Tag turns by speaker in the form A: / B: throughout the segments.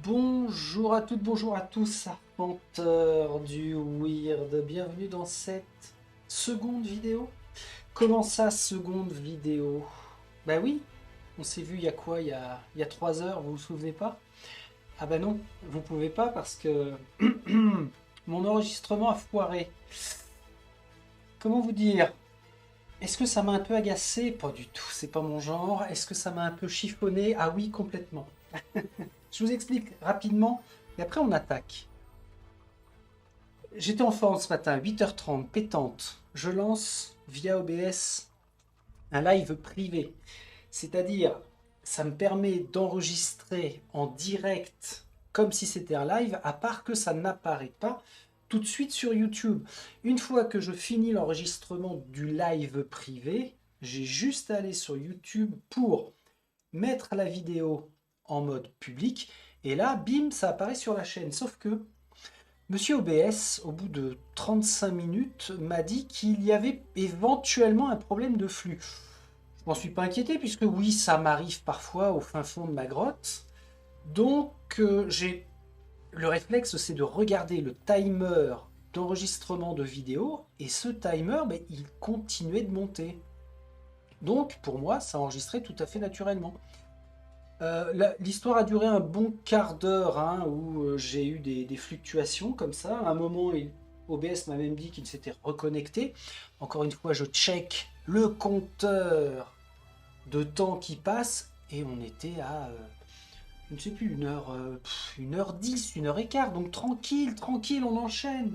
A: Bonjour à toutes, bonjour à tous, arpenteurs du Weird. Bienvenue dans cette seconde vidéo. Comment ça, seconde vidéo? Bah oui, on s'est vu il y a quoi? Il y a 3 heures, vous vous souvenez pas? Ah bah non, vous pouvez pas parce que mon enregistrement a foiré. Comment vous dire? Est-ce que ça m'a un peu agacé? Pas du tout, c'est pas mon genre. Est-ce que ça m'a un peu chiffonné? Ah oui, complètement. Je vous explique rapidement et après on attaque. J'étais en forme ce matin, 8h30, pétante. Je lance via OBS un live privé. C'est-à-dire, ça me permet d'enregistrer en direct comme si c'était un live, à part que ça n'apparaît pas tout de suite sur YouTube. Une fois que je finis l'enregistrement du live privé, j'ai juste à aller sur YouTube pour mettre la vidéo en mode public. Et là, bim, ça apparaît sur la chaîne. Sauf que Monsieur OBS, au bout de 35 minutes, m'a dit qu'il y avait éventuellement un problème de flux. Je m'en suis pas inquiété puisque oui, ça m'arrive parfois au fin fond de ma grotte. Donc j'ai le réflexe, c'est de regarder le timer d'enregistrement de vidéo et ce timer, ben, il continuait de monter. Donc pour moi, ça enregistrait tout à fait naturellement. L'histoire a duré un bon quart d'heure hein, où j'ai eu des fluctuations comme ça. À un moment, OBS m'a même dit qu'il s'était reconnecté. Encore une fois, je check le compteur de temps qui passe et on était à, je ne sais plus, 1h10, 1h15. Donc tranquille, tranquille, on enchaîne.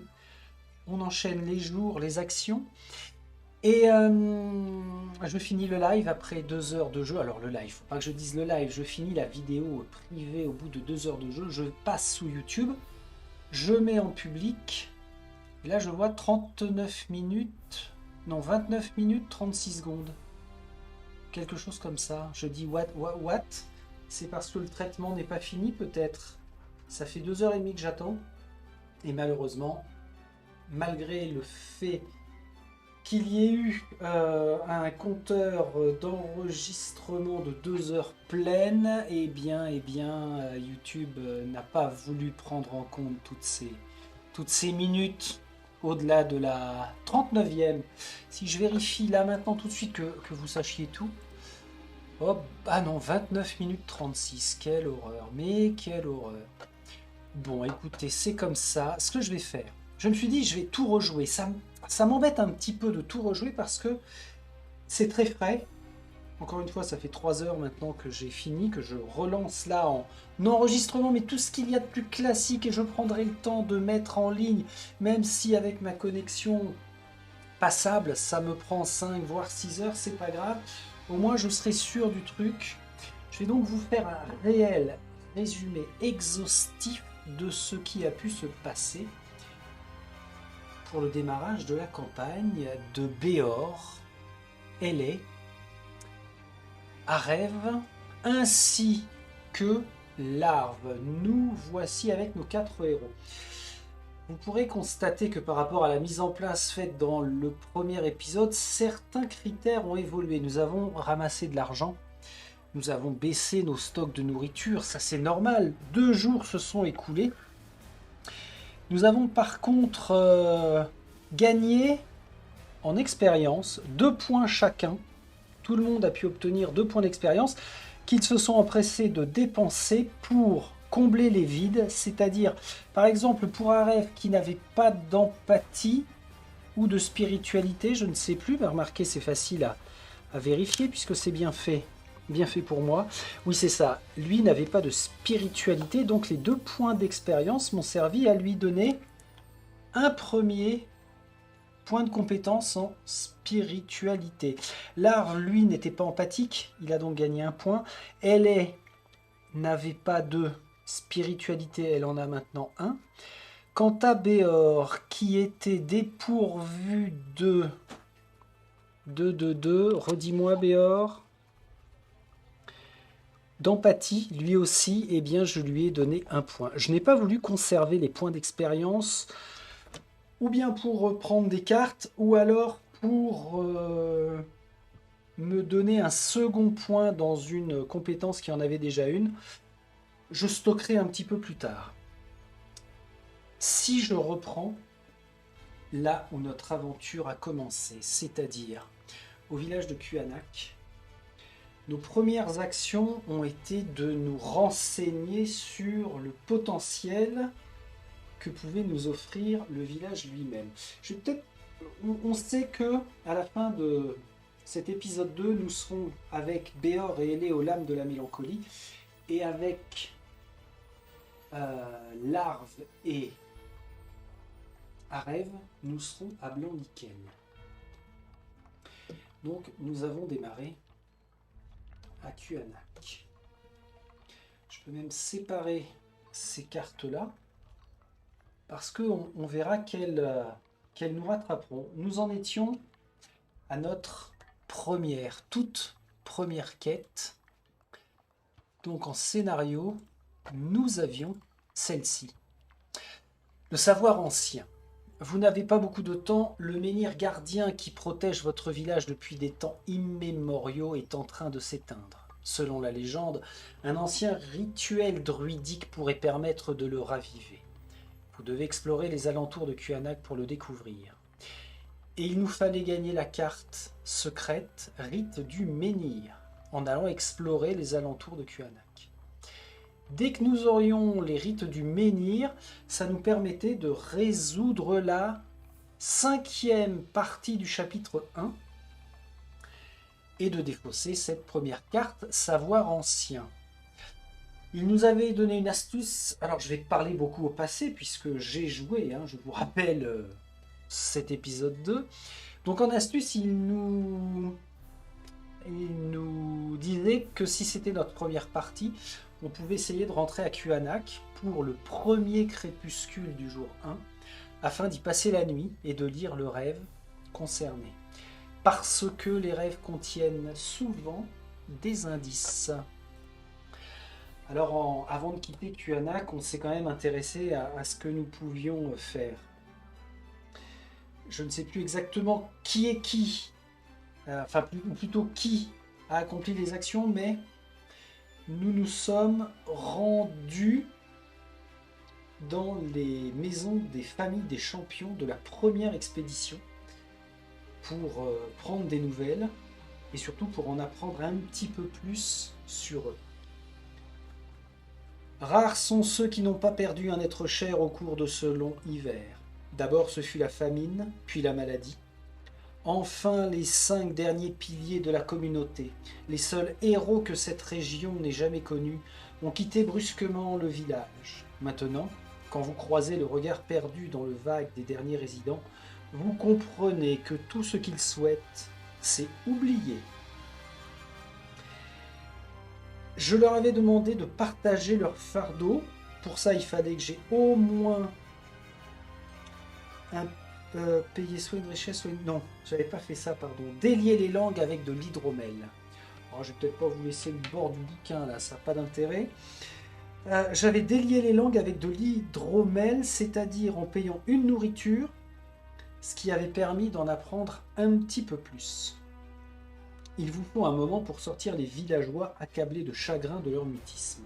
A: On enchaîne les jours, les actions. Et je finis le live après 2 heures de jeu. Alors le live, faut pas que je dise le live, je finis la vidéo privée au bout de 2 heures de jeu. Je passe sous YouTube, je mets en public. Et là je vois 39 minutes, non 29 minutes 36 secondes. Quelque chose comme ça. Je dis what? C'est parce que le traitement n'est pas fini peut-être. Ça fait 2h30 que j'attends. Et malheureusement, malgré le fait qu'il y ait eu un compteur d'enregistrement de 2 heures pleines, YouTube n'a pas voulu prendre en compte toutes ces minutes au-delà de la 39e. Si je vérifie là maintenant tout de suite que vous sachiez tout. Oh, ah non, 29 minutes 36, quelle horreur, mais quelle horreur. Bon, écoutez, c'est comme ça. Ce que je vais faire, je me suis dit, je vais tout rejouer. Ça m'embête un petit peu de tout rejouer parce que c'est très frais. Encore une fois, ça fait 3 heures maintenant que j'ai fini, que je relance là en enregistrement, mais tout ce qu'il y a de plus classique et je prendrai le temps de mettre en ligne, même si avec ma connexion passable, ça me prend 5 voire 6 heures, c'est pas grave. Au moins, je serai sûr du truc. Je vais donc vous faire un réel résumé exhaustif de ce qui a pu se passer pour le démarrage de la campagne de Béor, LA, Arève, ainsi que Larve. Nous voici avec nos 4 héros. Vous pourrez constater que par rapport à la mise en place faite dans le premier épisode, certains critères ont évolué. Nous avons ramassé de l'argent, nous avons baissé nos stocks de nourriture, ça c'est normal. 2 jours se sont écoulés. Nous avons par contre gagné en expérience 2 points chacun. Tout le monde a pu obtenir 2 points d'expérience qu'ils se sont empressés de dépenser pour combler les vides, c'est-à-dire par exemple pour Aref qui n'avait pas d'empathie ou de spiritualité, je ne sais plus, mais remarquez c'est facile à vérifier puisque c'est bien fait pour moi. Oui c'est ça, lui n'avait pas de spiritualité, donc les 2 points d'expérience m'ont servi à lui donner un premier point de compétence en spiritualité. L'art, lui, n'était pas empathique, il a donc gagné un point. Elle n'avait pas de spiritualité, elle en a maintenant un. Quant à Béor, qui était dépourvu de... redis-moi Béor. D'empathie, lui aussi, eh bien, je lui ai donné un point. Je n'ai pas voulu conserver les points d'expérience ou bien pour prendre des cartes, ou alors pour me donner un second point dans une compétence qui en avait déjà une. je stockerai un petit peu plus tard. Si je reprends là où notre aventure a commencé, c'est-à-dire au village de Kuanak, nos premières actions ont été de nous renseigner sur le potentiel que pouvait nous offrir le village lui-même. On sait que à la fin de cet épisode 2, nous serons avec Béor et Éléolam de la mélancolie, et avec Larve et Arève, nous serons à Blanc-Lichen. Donc nous avons démarré à Kuanak. Je peux même séparer ces cartes-là, parce qu'on verra qu'elles nous rattraperont. Nous en étions à notre toute première quête. Donc en scénario, nous avions celle-ci. Le savoir ancien. Vous n'avez pas beaucoup de temps, le menhir gardien qui protège votre village depuis des temps immémoriaux est en train de s'éteindre. Selon la légende, un ancien rituel druidique pourrait permettre de le raviver. Vous devez explorer les alentours de Kuanak pour le découvrir. Et il nous fallait gagner la carte secrète Rite du Menhir en allant explorer les alentours de Kuanak. Dès que nous aurions les rites du Menhir, ça nous permettait de résoudre la 5e partie du chapitre 1 et de défausser cette première carte Savoir ancien. Il nous avait donné une astuce, alors je vais parler beaucoup au passé puisque j'ai joué, je vous rappelle cet épisode 2. Donc en astuce, il nous disait que si c'était notre première partie, on pouvait essayer de rentrer à Kuanak pour le premier crépuscule du jour 1, afin d'y passer la nuit et de lire le rêve concerné. Parce que les rêves contiennent souvent des indices. Alors avant de quitter Kuanak, on s'est quand même intéressé à ce que nous pouvions faire. Je ne sais plus exactement qui est qui, ou plutôt qui a accompli les actions, mais nous nous sommes rendus dans les maisons des familles des champions de la première expédition pour prendre des nouvelles et surtout pour en apprendre un petit peu plus sur eux. Rares sont ceux qui n'ont pas perdu un être cher au cours de ce long hiver. D'abord ce fut la famine, puis la maladie. Enfin les 5 derniers piliers de la communauté, les seuls héros que cette région n'ait jamais connus, ont quitté brusquement le village. Maintenant, quand vous croisez le regard perdu dans le vague des derniers résidents, vous comprenez que tout ce qu'ils souhaitent, c'est oublier. Je leur avais demandé de partager leur fardeau. Pour ça, il fallait que j'ai au moins payer soit une richesse, soit une... Non, j'avais pas fait ça, pardon. Délier les langues avec de l'hydromel. Alors, je vais peut-être pas vous laisser le bord du bouquin, là, ça n'a pas d'intérêt. J'avais délié les langues avec de l'hydromel, c'est-à-dire en payant une nourriture, ce qui avait permis d'en apprendre un petit peu plus. Il vous faut un moment pour sortir les villageois accablés de chagrin de leur mutisme.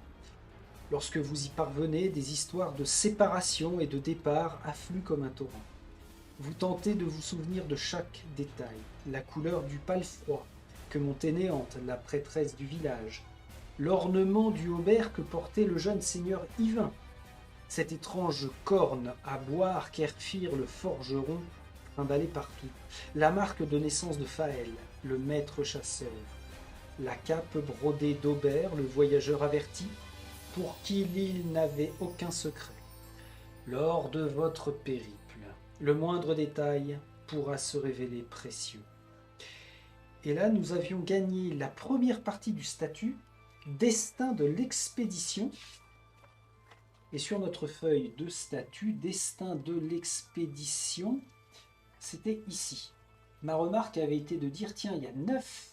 A: Lorsque vous y parvenez, des histoires de séparation et de départ affluent comme un torrent. Vous tentez de vous souvenir de chaque détail, la couleur du palefroid que montait Néante, la prêtresse du village, l'ornement du haubert que portait le jeune seigneur Yvain, cette étrange corne à boire qu'Erfir le forgeron trimballait partout, la marque de naissance de Faël, le maître chasseur, la cape brodée d'Aubert, le voyageur averti, pour qui l'île n'avait aucun secret. Lors de votre périple, le moindre détail pourra se révéler précieux. Et là, nous avions gagné la première partie du statut, destin de l'expédition. Et sur notre feuille de statut, destin de l'expédition, c'était ici. Ma remarque avait été de dire, tiens, il y a 9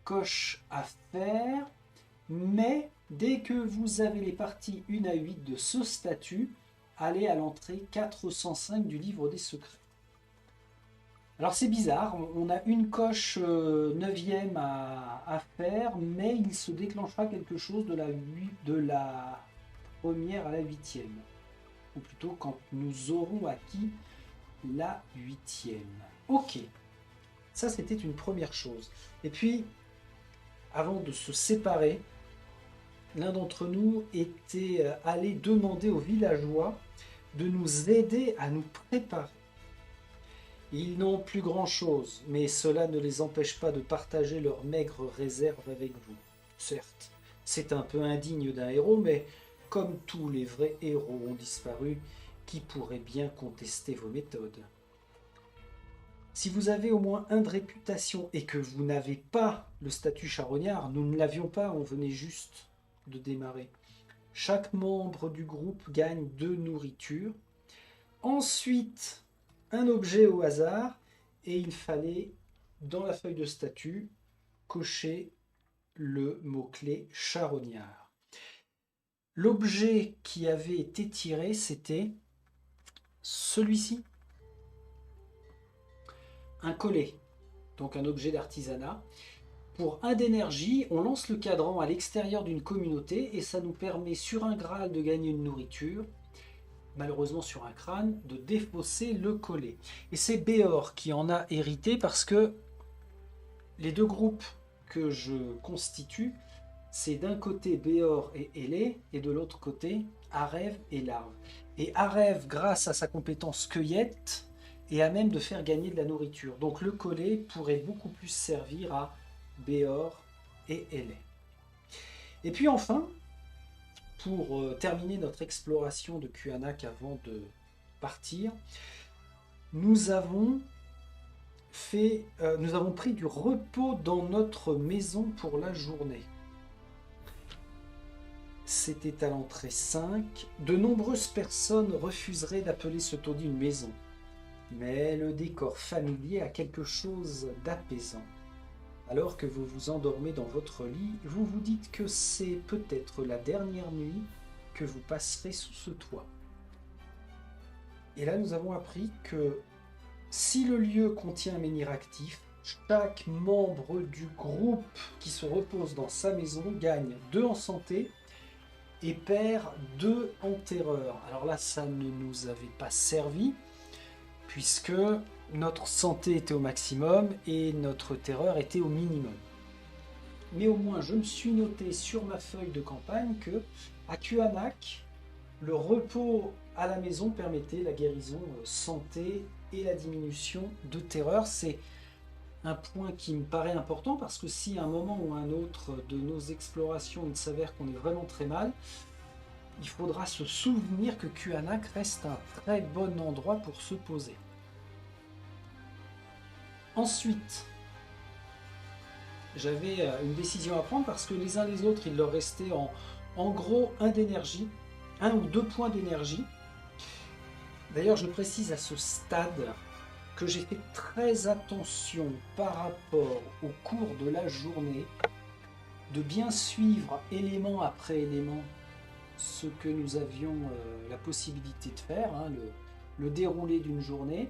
A: coches à faire, mais dès que vous avez les parties 1 à 8 de ce statut, allez à l'entrée 405 du livre des secrets. Alors c'est bizarre, on a une coche 9e à faire, mais il se déclenchera quelque chose de la première à la 8e. Ou plutôt quand nous aurons acquis la 8e. Ok, ça c'était une première chose. Et puis, avant de se séparer, l'un d'entre nous était allé demander aux villageois de nous aider à nous préparer. Ils n'ont plus grand-chose, mais cela ne les empêche pas de partager leurs maigres réserves avec vous. Certes, c'est un peu indigne d'un héros, mais comme tous les vrais héros ont disparu, qui pourrait bien contester vos méthodes? Si vous avez au moins un de réputation et que vous n'avez pas le statut charognard, nous ne l'avions pas, on venait juste de démarrer. Chaque membre du groupe gagne 2 nourritures. Ensuite, un objet au hasard et il fallait, dans la feuille de statut, cocher le mot-clé charognard. L'objet qui avait été tiré, c'était celui-ci. Un collet, donc un objet d'artisanat. Pour 1 d'énergie, on lance le cadran à l'extérieur d'une communauté et ça nous permet sur un Graal de gagner une nourriture, malheureusement sur un crâne, de défausser le collet. Et c'est Béor qui en a hérité parce que les deux groupes que je constitue, c'est d'un côté Béor et Hélé et de l'autre côté Arève et Larve. Et Arève, grâce à sa compétence cueillette, est à même de faire gagner de la nourriture. Donc le collet pourrait beaucoup plus servir à Béor et Hélé. Et puis enfin, pour terminer notre exploration de QAnac avant de partir, nous avons pris du repos dans notre maison pour la journée. C'était à l'entrée 5. De nombreuses personnes refuseraient d'appeler ce taudis une maison. Mais le décor familier a quelque chose d'apaisant. Alors que vous vous endormez dans votre lit, vous vous dites que c'est peut-être la dernière nuit que vous passerez sous ce toit. Et là, nous avons appris que si le lieu contient un menhir actif, chaque membre du groupe qui se repose dans sa maison gagne 2 en santé et perd 2 en terreur. Alors là, ça ne nous avait pas servi, puisque notre santé était au maximum et notre terreur était au minimum. Mais au moins, je me suis noté sur ma feuille de campagne que, à QAnac, le repos à la maison permettait la guérison santé et la diminution de terreur. C'est un point qui me paraît important parce que si à un moment ou à un autre de nos explorations il s'avère qu'on est vraiment très mal, il faudra se souvenir que QAnac reste un très bon endroit pour se poser. Ensuite, j'avais une décision à prendre parce que les uns les autres, il leur restait en gros 1 d'énergie, 1 ou 2 points d'énergie. D'ailleurs, je précise à ce stade que j'ai fait très attention par rapport au cours de la journée de bien suivre élément après élément ce que nous avions la possibilité de faire, hein, le déroulé d'une journée.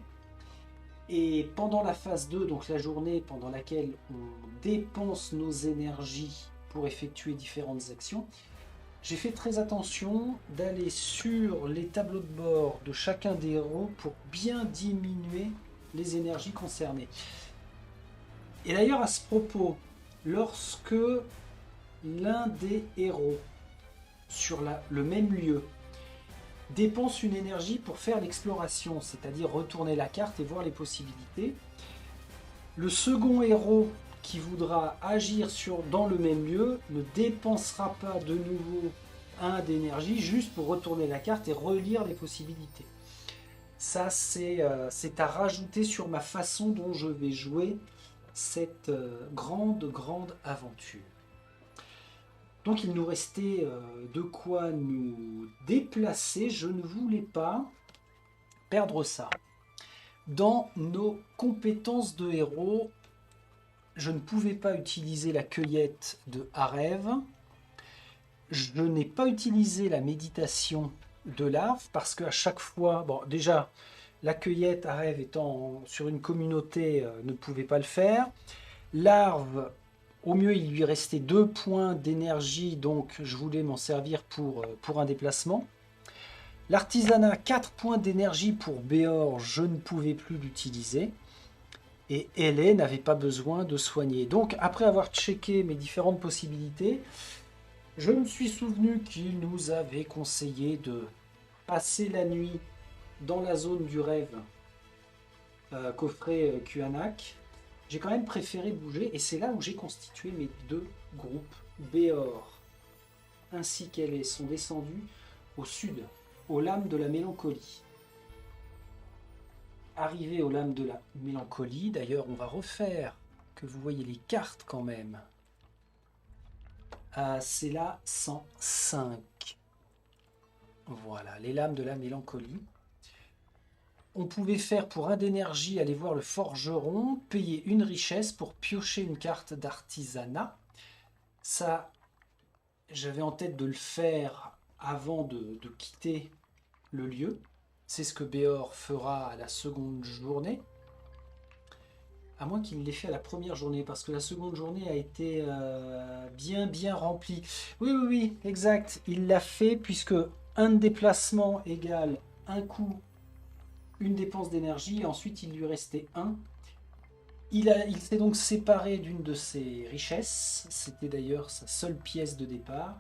A: Et pendant la phase 2, donc la journée pendant laquelle on dépense nos énergies pour effectuer différentes actions, j'ai fait très attention d'aller sur les tableaux de bord de chacun des héros pour bien diminuer les énergies concernées. Et d'ailleurs, à ce propos, lorsque l'un des héros sur le même lieu dépense une énergie pour faire l'exploration, c'est-à-dire retourner la carte et voir les possibilités, le second héros qui voudra agir dans le même lieu ne dépensera pas de nouveau 1 d'énergie juste pour retourner la carte et relire les possibilités. Ça, c'est à rajouter sur ma façon dont je vais jouer cette grande aventure. Donc il nous restait de quoi nous déplacer. Je ne voulais pas perdre ça. Dans nos compétences de héros, je ne pouvais pas utiliser la cueillette de Arève. Je n'ai pas utilisé la méditation de Larve parce qu'à chaque fois, bon déjà, La cueillette à rêve étant sur une communauté ne pouvait pas le faire. Larve, au mieux il lui restait 2 points d'énergie, donc je voulais m'en servir pour un déplacement. L'artisanat, 4 points d'énergie pour Béor, je ne pouvais plus l'utiliser. Et Hélé n'avait pas besoin de soigner. Donc après avoir checké mes différentes possibilités, je me suis souvenu qu'il nous avait conseillé de passer la nuit dans la zone du rêve qu'offrait Kuanak. J'ai quand même préféré bouger et c'est là où j'ai constitué mes 2 groupes. Béor ainsi qu'Hélé sont descendus au sud, aux lames de la mélancolie. Arrivé aux lames de la mélancolie, d'ailleurs on va refaire que vous voyez les cartes quand même. C'est la 105. Voilà, les lames de la mélancolie. On pouvait faire pour 1 d'énergie, aller voir le forgeron, payer 1 richesse pour piocher une carte d'artisanat. Ça, j'avais en tête de le faire avant de quitter le lieu. C'est ce que Béor fera à la seconde journée. À moins qu'il l'ait fait à la première journée, parce que la seconde journée a été bien remplie. Oui, exact. Il l'a fait puisque un déplacement égale un coût, une dépense d'énergie, et ensuite il lui restait 1. Il s'est donc séparé d'une de ses richesses, c'était d'ailleurs sa seule pièce de départ,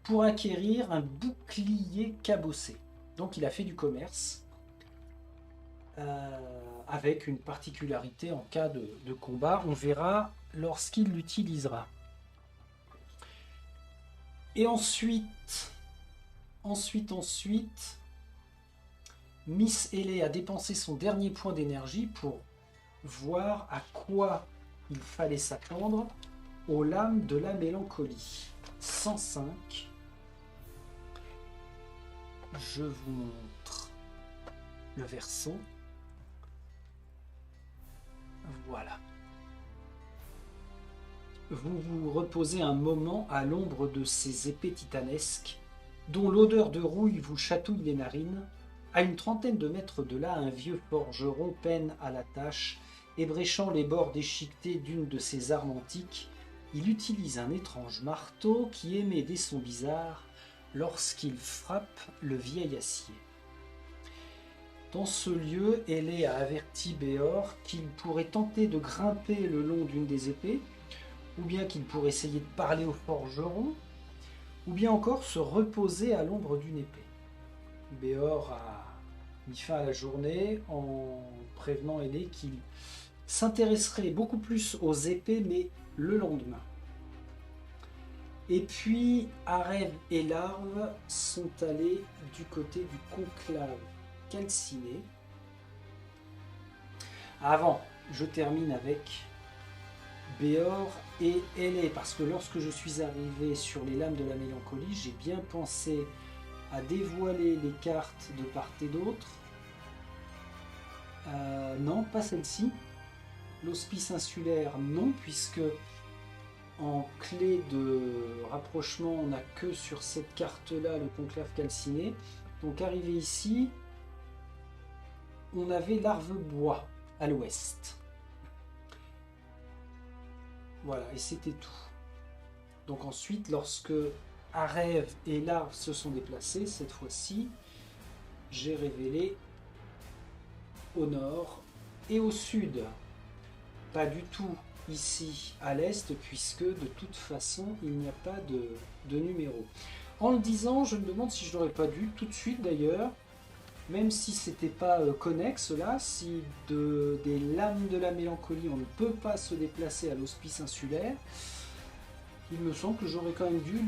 A: pour acquérir un bouclier cabossé. Donc il a fait du commerce, avec une particularité en cas de combat, on verra lorsqu'il l'utilisera. Et ensuite, Miss Hélé a dépensé son dernier point d'énergie pour voir à quoi il fallait s'attendre aux lames de la mélancolie. 105. Je vous montre le verso. Voilà. Vous vous reposez un moment à l'ombre de ces épées titanesques, dont l'odeur de rouille vous chatouille les narines. À une trentaine de mètres de là, un vieux forgeron peine à la tâche, ébréchant les bords déchiquetés d'une de ses armes antiques. Il utilise un étrange marteau qui émet des sons bizarres lorsqu'il frappe le vieil acier. Dans ce lieu, Hélé a averti Béor qu'il pourrait tenter de grimper le long d'une des épées, ou bien qu'il pourrait essayer de parler au forgeron, ou bien encore se reposer à l'ombre d'une épée. Béor a mis fin à la journée en prévenant Hélé qu'il s'intéresserait beaucoup plus aux épées, mais le lendemain. Et puis, Arève et Larve sont allés du côté du conclave calciné. Avant, je termine avec Béor et Hélé, parce que lorsque je suis arrivé sur les lames de la mélancolie, j'ai bien pensé à dévoiler les cartes de part et d'autre. Non, pas celle-ci. L'hospice insulaire, non, puisque en clé de rapprochement, on n'a que sur cette carte-là le conclave calciné. Donc arrivé ici, on avait l'arve bois à l'ouest. Voilà, et c'était tout. Donc ensuite, lorsque Arève et l'arve se sont déplacés, cette fois-ci, j'ai révélé au nord et au sud. Pas du tout ici à l'est, puisque de toute façon, il n'y a pas de numéro. En le disant, je me demande si je n'aurais pas dû, tout de suite d'ailleurs, même si c'était pas connexe là, si des lames de la mélancolie, on ne peut pas se déplacer à l'hospice insulaire, il me semble que j'aurais quand même dû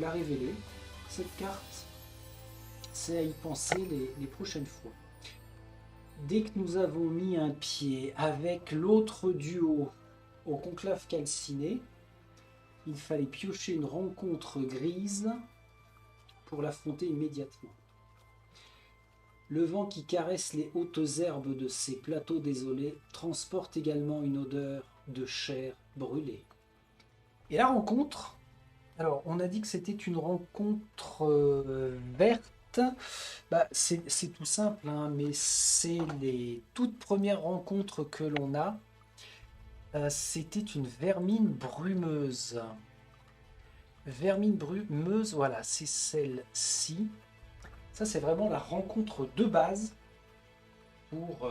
A: la révéler. Cette carte, c'est à y penser les prochaines fois. Dès que nous avons mis un pied avec l'autre duo au conclave calciné, il fallait piocher une rencontre grise pour l'affronter immédiatement. Le vent qui caresse les hautes herbes de ces plateaux désolés transporte également une odeur de chair brûlée. Et la rencontre, alors on a dit que c'était une rencontre verte Bah, c'est tout simple, hein, mais c'est les toutes premières rencontres que l'on a. C'était une vermine brumeuse. Vermine brumeuse, voilà, c'est celle-ci. Ça, c'est vraiment la rencontre de base pour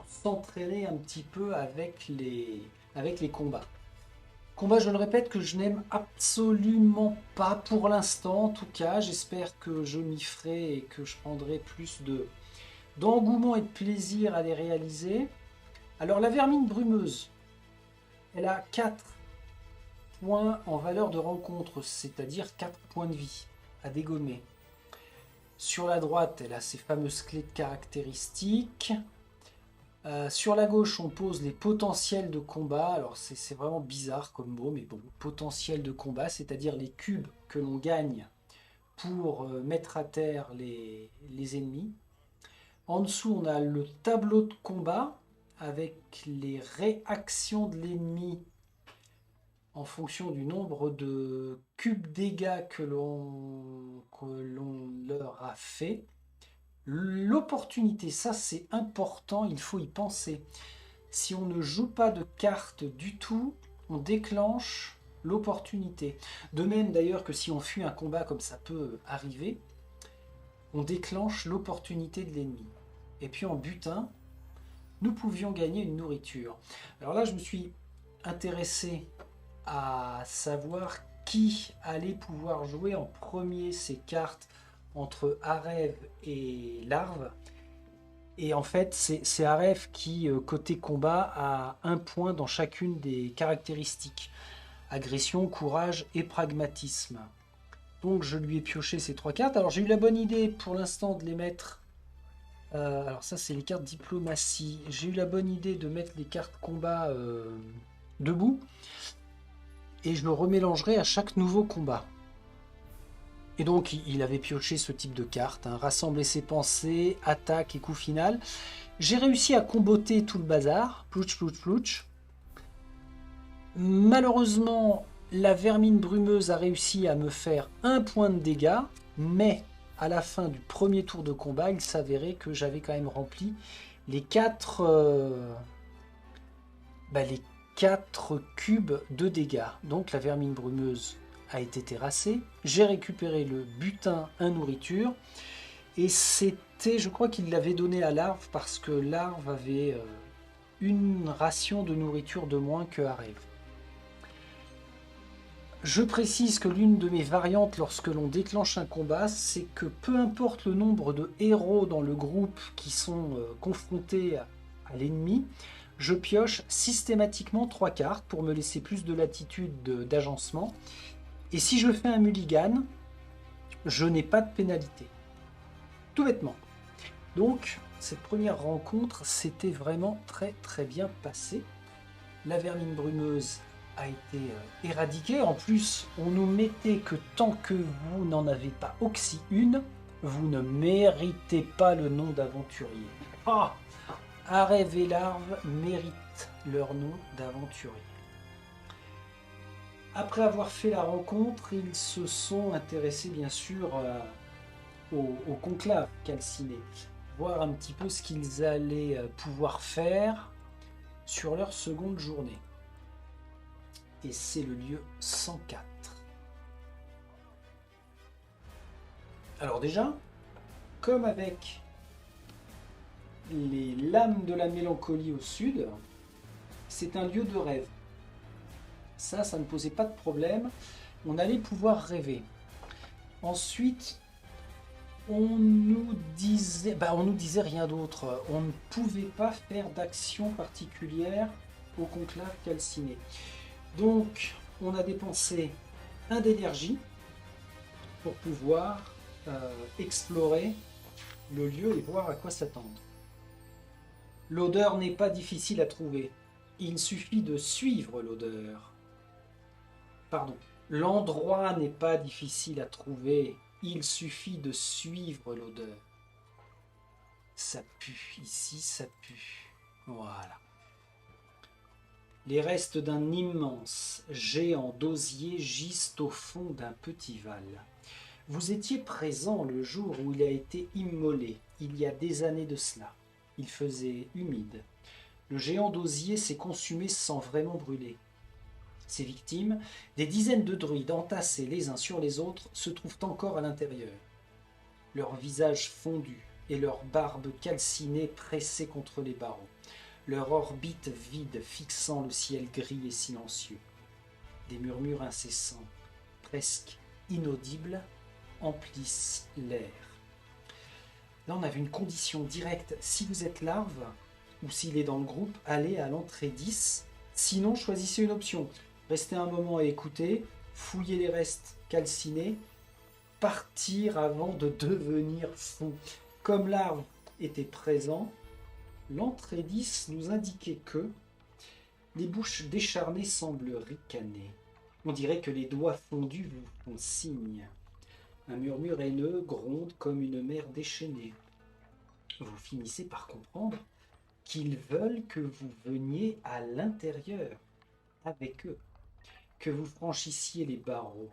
A: s'entraîner un petit peu avec les combats. Combat, je le répète, que je n'aime absolument pas pour l'instant, en tout cas. J'espère que je m'y ferai et que je prendrai plus d'engouement et de plaisir à les réaliser. Alors, la vermine brumeuse, elle a 4 points en valeur de rencontre, c'est-à-dire 4 points de vie à dégommer. Sur la droite, elle a ses fameuses clés de caractéristiques. Sur la gauche, on pose les potentiels de combat. Alors, c'est vraiment bizarre comme mot, mais bon, potentiel de combat, c'est-à-dire les cubes que l'on gagne pour mettre à terre les ennemis. En dessous, on a le tableau de combat avec les réactions de l'ennemi en fonction du nombre de cubes dégâts que l'on leur a fait. L'opportunité, ça c'est important, il faut y penser. Si on ne joue pas de cartes du tout, on déclenche l'opportunité. De même d'ailleurs que si on fuit un combat comme ça peut arriver, on déclenche l'opportunité de l'ennemi. Et puis en butin, nous pouvions gagner une nourriture. Alors là, je me suis intéressé à savoir qui allait pouvoir jouer en premier ces cartes entre Arève et Larve. Et en fait, c'est Arève qui, côté combat, a un point dans chacune des caractéristiques. Agression, courage et pragmatisme. Donc je lui ai pioché ces 3 cartes. Alors j'ai eu la bonne idée pour l'instant de les mettre... alors ça c'est les cartes diplomatie. J'ai eu la bonne idée de mettre les cartes combat debout. Et je le remélangerai à chaque nouveau combat. Et donc il avait pioché ce type de carte, hein, rassembler ses pensées, attaque et coup final. J'ai réussi à comboter tout le bazar, plouch plouch plouch. Malheureusement, la vermine brumeuse a réussi à me faire 1 point de dégâts, mais à la fin du premier tour de combat, il s'avérait que j'avais quand même rempli les 4 les 4 cubes de dégâts. Donc la vermine brumeuse a été terrassée. J'ai récupéré le butin, un nourriture. Et c'était, je crois qu'il l'avait donné à Larve parce que Larve avait une ration de nourriture de moins que Arève. Je précise que l'une de mes variantes lorsque l'on déclenche un combat, c'est que peu importe le nombre de héros dans le groupe qui sont confrontés à l'ennemi, je pioche systématiquement 3 cartes pour me laisser plus de latitude d'agencement. Et si je fais un mulligan, je n'ai pas de pénalité. Tout bêtement. Donc, cette première rencontre s'était vraiment très très bien passée. La vermine brumeuse a été éradiquée. En plus, on nous mettait que tant que vous n'en avez pas oxy une, vous ne méritez pas le nom d'aventurier. Ah, Arève et Larve méritent leur nom d'aventurier. Après avoir fait la rencontre, ils se sont intéressés bien sûr au conclave calciné, voir un petit peu ce qu'ils allaient pouvoir faire sur leur seconde journée. Et c'est le lieu 104. Alors déjà, comme avec les lames de la mélancolie au sud, c'est un lieu de rêve. Ça ne posait pas de problème. On allait pouvoir rêver. Ensuite, on nous disait rien d'autre. On ne pouvait pas faire d'action particulière au conclave calciné. Donc, on a dépensé un d'énergie pour pouvoir explorer le lieu et voir à quoi s'attendre. L'odeur n'est pas difficile à trouver. Il suffit de suivre l'odeur. Pardon. L'endroit n'est pas difficile à trouver. Il suffit de suivre l'odeur. Ça pue. Ici, ça pue. Voilà. Les restes d'un immense géant d'osier gisent au fond d'un petit val. Vous étiez présent le jour où il a été immolé, il y a des années de cela. Il faisait humide. Le géant d'osier s'est consumé sans vraiment brûler. Ses victimes, des dizaines de druides entassés les uns sur les autres, se trouvent encore à l'intérieur. Leurs visages fondus et leurs barbes calcinées pressées contre les barreaux, leur orbite vide fixant le ciel gris et silencieux. Des murmures incessants, presque inaudibles, emplissent l'air. Là, on avait une condition directe. Si vous êtes larve, ou s'il est dans le groupe, allez à l'entrée 10. Sinon, choisissez une option. Restez un moment et écoutez, fouillez les restes calcinés, partir avant de devenir fou. Comme l'arbre était présent, l'entrée 10 nous indiquait que les bouches décharnées semblent ricaner. On dirait que les doigts fondus vous font signe. Un murmure haineux gronde comme une mer déchaînée. Vous finissez par comprendre qu'ils veulent que vous veniez à l'intérieur avec eux, que vous franchissiez les barreaux,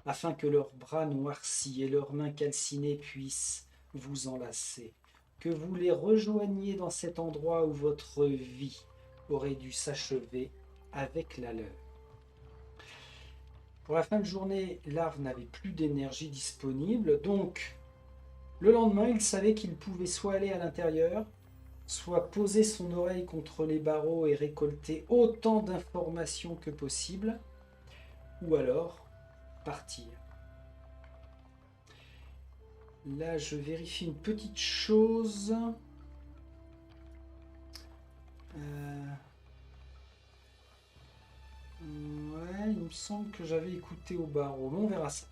A: afin que leurs bras noircis et leurs mains calcinées puissent vous enlacer, que vous les rejoigniez dans cet endroit où votre vie aurait dû s'achever avec la leur. Pour la fin de journée, Larve n'avait plus d'énergie disponible, donc le lendemain, il savait qu'il pouvait soit aller à l'intérieur, soit poser son oreille contre les barreaux et récolter autant d'informations que possible, ou alors partir. Là, je vérifie une petite chose. Ouais, il me semble que j'avais écouté au barreau, mais on verra ça.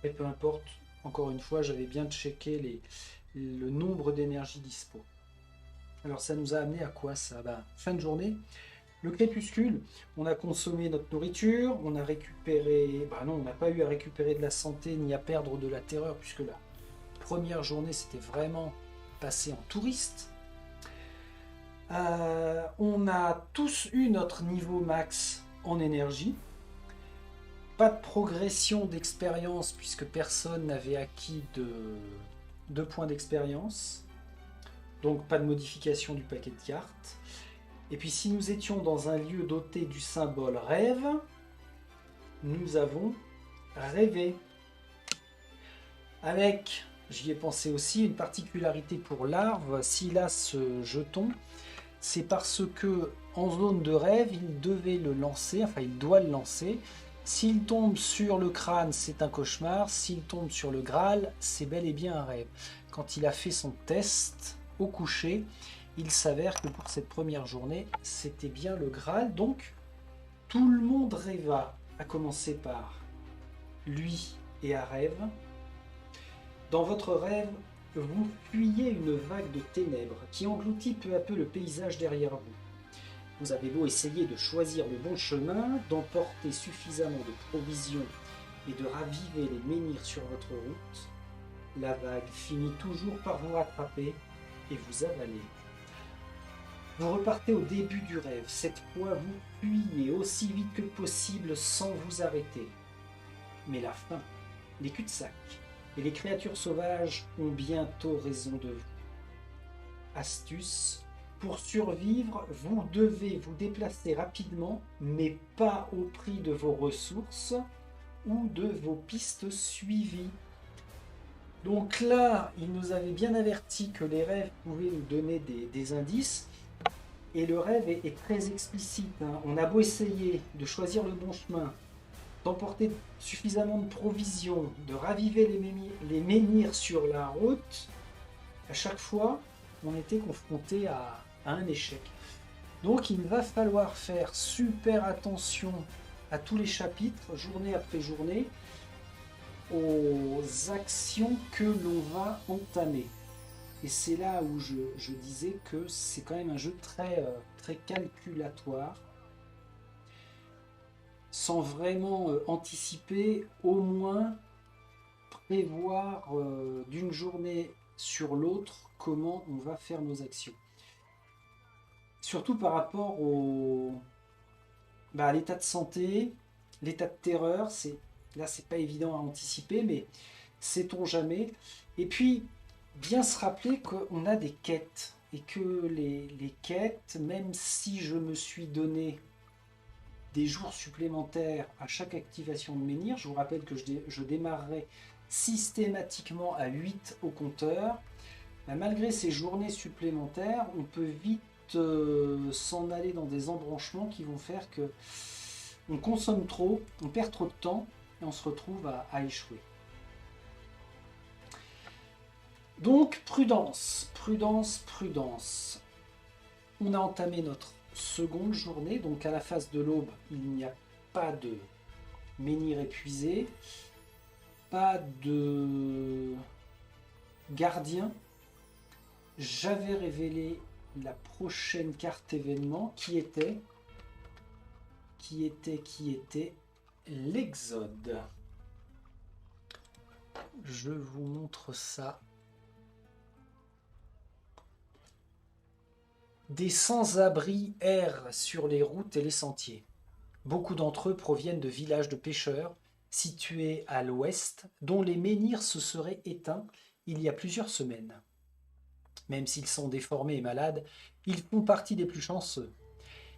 A: Et peu importe, encore une fois, j'avais bien checké le nombre d'énergie dispo. Alors ça nous a amené à quoi ça? Fin de journée, le crépuscule, on a consommé notre nourriture, on a récupéré... non, on n'a pas eu à récupérer de la santé ni à perdre de la terreur, puisque la première journée, c'était vraiment passé en touriste. On a tous eu notre niveau max en énergie. Pas de progression d'expérience, puisque personne n'avait acquis de points d'expérience. Donc pas de modification du paquet de cartes. Et puis si nous étions dans un lieu doté du symbole rêve, nous avons rêvé. Avec, j'y ai pensé aussi, une particularité pour l'arbre, s'il a ce jeton, c'est parce que en zone de rêve, il devait le lancer, enfin il doit le lancer. S'il tombe sur le crâne, c'est un cauchemar. S'il tombe sur le Graal, c'est bel et bien un rêve. Quand il a fait son test au coucher, il s'avère que pour cette première journée, c'était bien le Graal. Donc, tout le monde rêva, à commencer par lui et à rêve. Dans votre rêve, vous fuyez une vague de ténèbres qui engloutit peu à peu le paysage derrière vous. Vous avez beau essayer de choisir le bon chemin, d'emporter suffisamment de provisions et de raviver les menhirs sur votre route, la vague finit toujours par vous rattraper et vous avaler. Vous repartez au début du rêve. Cette fois, vous fuyez aussi vite que possible sans vous arrêter. Mais la faim, les cul-de-sac et les créatures sauvages ont bientôt raison de vous. Astuce, pour survivre, vous devez vous déplacer rapidement, mais pas au prix de vos ressources ou de vos pistes suivies. Donc là, il nous avait bien averti que les rêves pouvaient nous donner des indices. Et le rêve est très explicite. On a beau essayer de choisir le bon chemin, d'emporter suffisamment de provisions, de raviver les menhirs sur la route, à chaque fois, on était confronté à un échec. Donc il va falloir faire super attention à tous les chapitres, journée après journée, aux actions que l'on va entamer. Et c'est là où je disais que c'est quand même un jeu très calculatoire, sans vraiment anticiper, au moins prévoir d'une journée sur l'autre comment on va faire nos actions. Surtout par rapport à l'état de santé, l'état de terreur, là c'est pas évident à anticiper, mais sait-on jamais. Et puis, bien se rappeler qu'on a des quêtes, et que les quêtes, même si je me suis donné des jours supplémentaires à chaque activation de menhir, je vous rappelle que je démarrerai systématiquement à 8 au compteur, bah, malgré ces journées supplémentaires, on peut vite s'en aller dans des embranchements qui vont faire que on consomme trop, on perd trop de temps et on se retrouve à échouer. Donc prudence, prudence, prudence. On a entamé notre seconde journée, donc à la phase de l'aube, il n'y a pas de menhir épuisé, pas de gardien. J'avais révélé la prochaine carte événement qui était l'Exode. Je vous montre ça. Des sans-abri errent sur les routes et les sentiers. Beaucoup d'entre eux proviennent de villages de pêcheurs situés à l'ouest, dont les menhirs se seraient éteints il y a plusieurs semaines. Même s'ils sont déformés et malades, ils font partie des plus chanceux.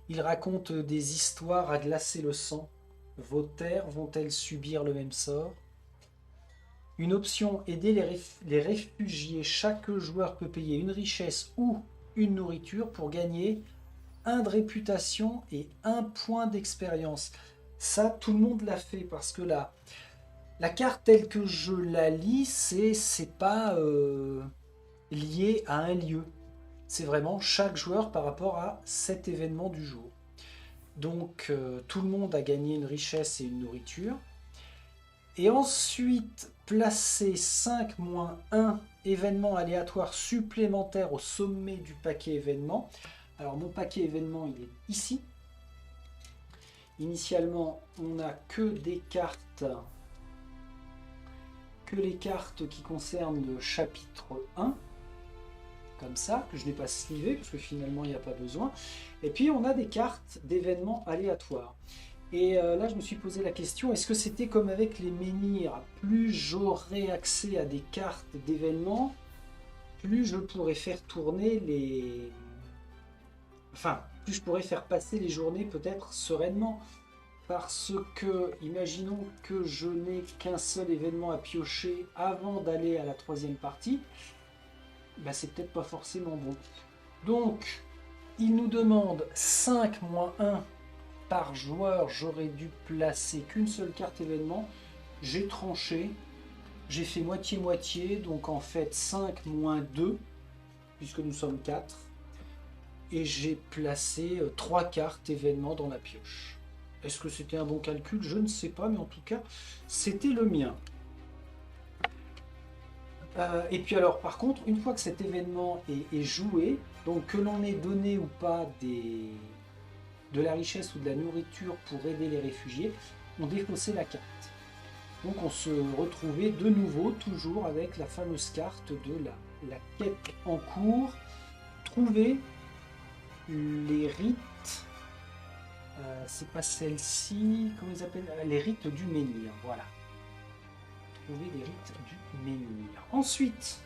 A: Ils racontent des histoires à glacer le sang. Vos terres vont-elles subir le même sort? Une option, aider les réfugiés. Chaque joueur peut payer une richesse ou une nourriture pour gagner 1 de réputation et 1 point d'expérience. Ça, tout le monde l'a fait parce que la carte telle que je la lis, c'est pas lié à un lieu. C'est vraiment chaque joueur par rapport à cet événement du jour. Donc tout le monde a gagné une richesse et une nourriture. Et ensuite, placer 5-1 événements aléatoires supplémentaires au sommet du paquet événement. Alors mon paquet événement, il est ici. Initialement, on n'a que des cartes, que les cartes qui concernent le chapitre 1. Comme ça, que je n'ai pas slivé, parce que finalement, il n'y a pas besoin. Et puis, on a des cartes d'événements aléatoires. Et là, je me suis posé la question, est-ce que c'était comme avec les menhirs? Plus j'aurais accès à des cartes d'événements, plus je pourrais faire tourner les... Enfin, plus je pourrais faire passer les journées peut-être sereinement. Parce que, imaginons que je n'ai qu'un seul événement à piocher avant d'aller à la troisième partie, bah, c'est peut-être pas forcément bon. Donc, il nous demande 5-1 par joueur. J'aurais dû placer qu'une seule carte événement. J'ai tranché. J'ai fait moitié-moitié. Donc, en fait, 5-2, puisque nous sommes 4. Et j'ai placé 3 cartes événements dans la pioche. Est-ce que c'était un bon calcul? Je ne sais pas, mais en tout cas, c'était le mien. Et puis alors, par contre, une fois que cet événement est joué, donc que l'on ait donné ou pas de la richesse ou de la nourriture pour aider les réfugiés, on défaussait la carte. Donc on se retrouvait de nouveau, toujours avec la fameuse carte de la quête en cours. Trouver les rites, c'est pas celle-ci, comment ils appellent? Les rites du menhir, voilà. Trouver les rites du menhir. Ensuite,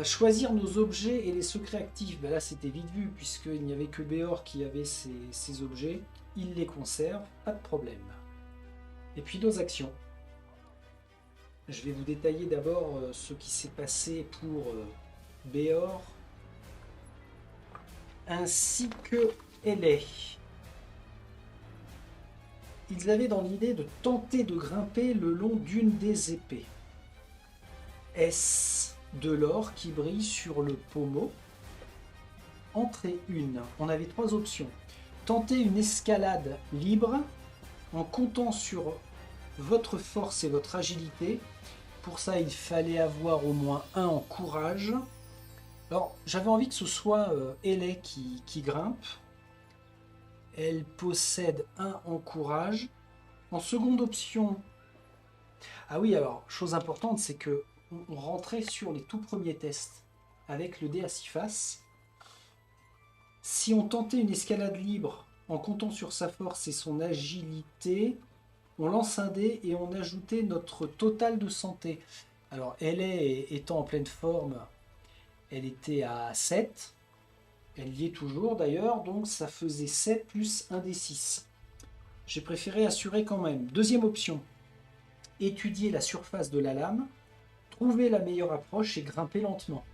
A: choisir nos objets et les secrets actifs. Ben là, c'était vite vu, puisqu'il n'y avait que Béor qui avait ces objets. Il les conserve, pas de problème. Et puis nos actions. Je vais vous détailler d'abord ce qui s'est passé pour Béor, ainsi que Elé. Ils avaient dans l'idée de tenter de grimper le long d'une des épées. Est-ce de l'or qui brille sur le pommeau? Entrée 1. On avait 3 options. Tenter une escalade libre en comptant sur votre force et votre agilité. Pour ça, il fallait avoir au moins 1 en courage. Alors, j'avais envie que ce soit Elé qui grimpe. Elle possède 1 en courage. En seconde option... Ah oui, alors, chose importante, c'est que on rentrait sur les tout premiers tests avec le dé à 6 faces. Si on tentait une escalade libre en comptant sur sa force et son agilité, on lance un dé et on ajoutait notre total de santé. Alors, étant en pleine forme, elle était à 7. Elle y est toujours d'ailleurs, donc ça faisait 7 plus 1 des 6. J'ai préféré assurer quand même. Deuxième option, étudier la surface de la lame, trouver la meilleure approche et grimper lentement.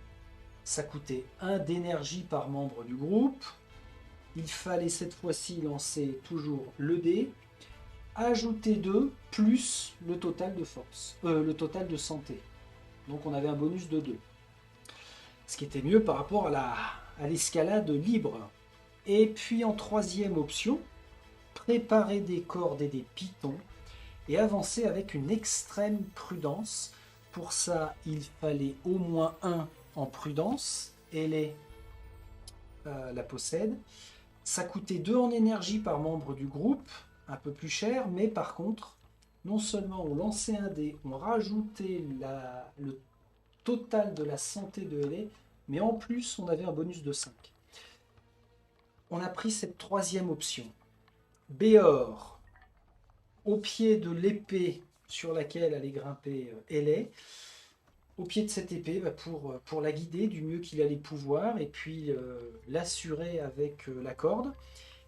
A: Ça coûtait 1 d'énergie par membre du groupe. Il fallait cette fois-ci lancer toujours le dé, ajouter 2 plus le total de force, le total de santé. Donc on avait un bonus de 2. Ce qui était mieux par rapport à l'escalade libre. Et puis en troisième option, préparer des cordes et des pitons et avancer avec une extrême prudence. Pour ça, il fallait au moins 1 en prudence. Elle la possède. Ça coûtait 2 en énergie par membre du groupe, un peu plus cher, mais par contre, non seulement on lançait un dé, on rajoutait le total de la santé de LA, mais en plus on avait un bonus de 5. On a pris cette troisième option. Béor, au pied de l'épée sur laquelle allait grimper LA, au pied de cette épée pour la guider du mieux qu'il allait pouvoir et puis l'assurer avec la corde.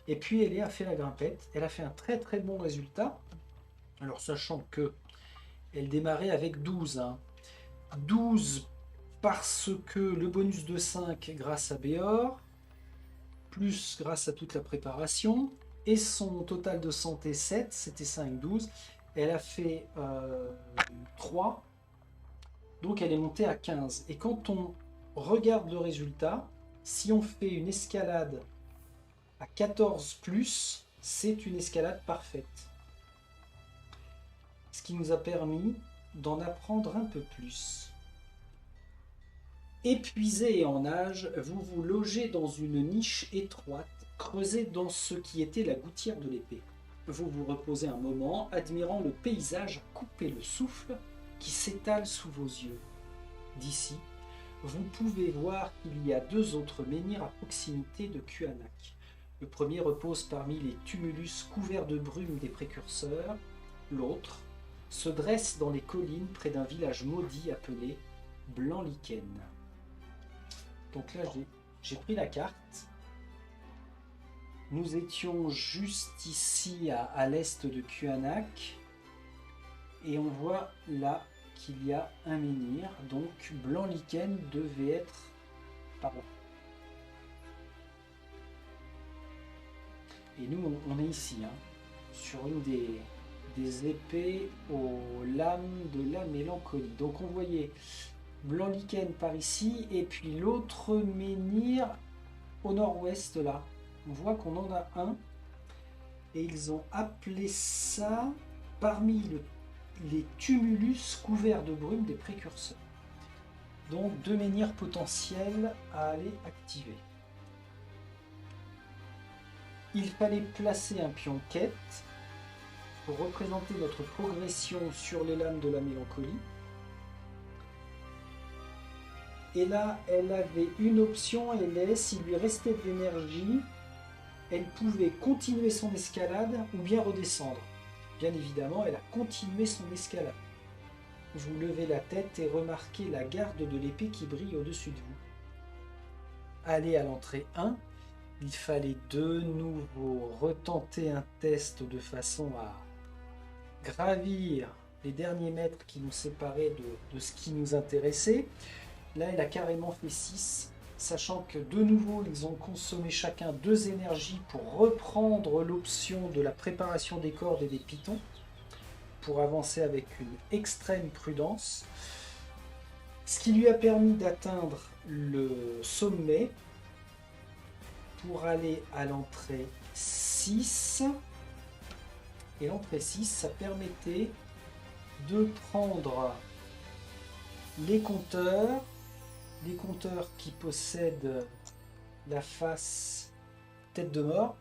A: Et puis elle a fait la grimpette. Elle a fait un très très bon résultat. Alors sachant que elle démarrait avec 12. 12 parce que le bonus de 5 grâce à Béor, plus grâce à toute la préparation, et son total de santé 7, c'était 5, 12. Elle a fait 3. Donc elle est montée à 15. Et quand on regarde le résultat, si on fait une escalade à 14 plus, c'est une escalade parfaite. Ce qui nous a permis d'en apprendre un peu plus. Épuisé et en âge, vous vous logez dans une niche étroite, creusée dans ce qui était la gouttière de l'épée. Vous vous reposez un moment, admirant le paysage coupé le souffle qui s'étale sous vos yeux. D'ici, vous pouvez voir qu'il y a 2 autres menhirs à proximité de Kuanak. Le premier repose parmi les tumulus couverts de brume des précurseurs. L'autre se dresse dans les collines près d'un village maudit appelé Blanc-Lichen. Donc là, j'ai pris la carte. Nous étions juste ici à l'est de Kuanak. Et on voit là qu'il y a un menhir. Donc Blanc-Lichen devait être par là. Et nous, on est ici, sur une des épées aux lames de la mélancolie. Donc on voyait Blanc-Lichen par ici, et puis l'autre menhir au nord-ouest là. On voit qu'on en a un, et ils ont appelé ça parmi les tumulus couverts de brume des précurseurs. Donc 2 menhirs potentiels à aller activer. Il fallait placer un pion quête pour représenter notre progression sur les lames de la mélancolie. Et là, elle avait une option, s'il lui restait de l'énergie, elle pouvait continuer son escalade ou bien redescendre. Bien évidemment, elle a continué son escalade. Vous levez la tête et remarquez la garde de l'épée qui brille au-dessus de vous. Allez à l'entrée 1. Il fallait de nouveau retenter un test de façon à gravir les derniers mètres qui nous séparaient de ce qui nous intéressait. Là, il a carrément fait 6, sachant que de nouveau, ils ont consommé chacun 2 énergies pour reprendre l'option de la préparation des cordes et des pitons, pour avancer avec une extrême prudence. Ce qui lui a permis d'atteindre le sommet, pour aller à l'entrée 6. Et l'entrée 6, ça permettait de prendre les compteurs qui possèdent la face tête de mort,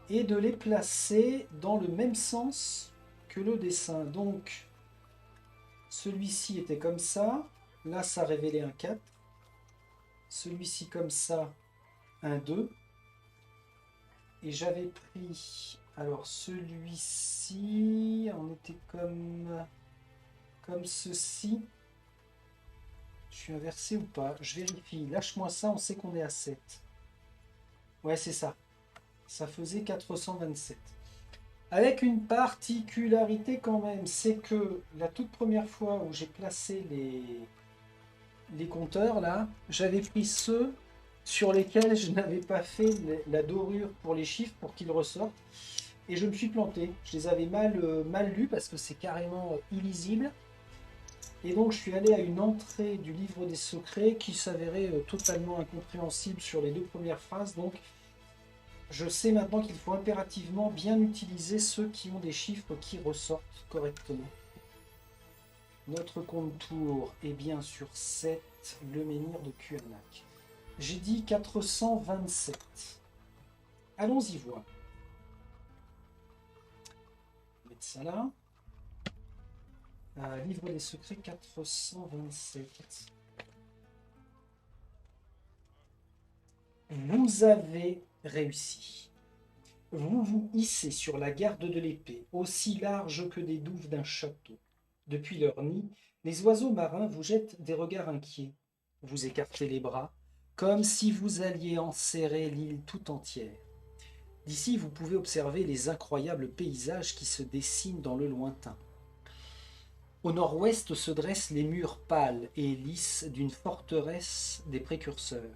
A: et de les placer dans le même sens que le dessin. Donc, celui-ci était comme ça, là ça révélait un 4, celui-ci comme ça, un 2. Et j'avais pris Alors celui-ci, on était comme ceci. Je suis inversé ou pas? Je vérifie. Lâche-moi ça, on sait qu'on est à 7. Ouais, c'est ça. Ça faisait 427. Avec une particularité quand même, c'est que la toute première fois où j'ai placé les compteurs, là, j'avais pris ceux sur lesquels je n'avais pas fait la dorure pour les chiffres pour qu'ils ressortent. Et je me suis planté. Je les avais mal lus parce que c'est carrément illisible. Et donc je suis allé à une entrée du livre des secrets qui s'avérait totalement incompréhensible sur les deux premières phrases. Donc je sais maintenant qu'il faut impérativement bien utiliser ceux qui ont des chiffres qui ressortent correctement. Notre contour est bien sur 7, le menhir de Kuernak. J'ai dit 427. Allons-y voir. On va mettre ça là. Livre des secrets 427. Vous avez réussi. Vous vous hissez sur la garde de l'épée, aussi large que des douves d'un château. Depuis leur nid, les oiseaux marins vous jettent des regards inquiets. Vous écartez les bras, comme si vous alliez enserrer l'île tout entière. D'ici, vous pouvez observer les incroyables paysages qui se dessinent dans le lointain. Au nord-ouest se dressent les murs pâles et lisses d'une forteresse des précurseurs.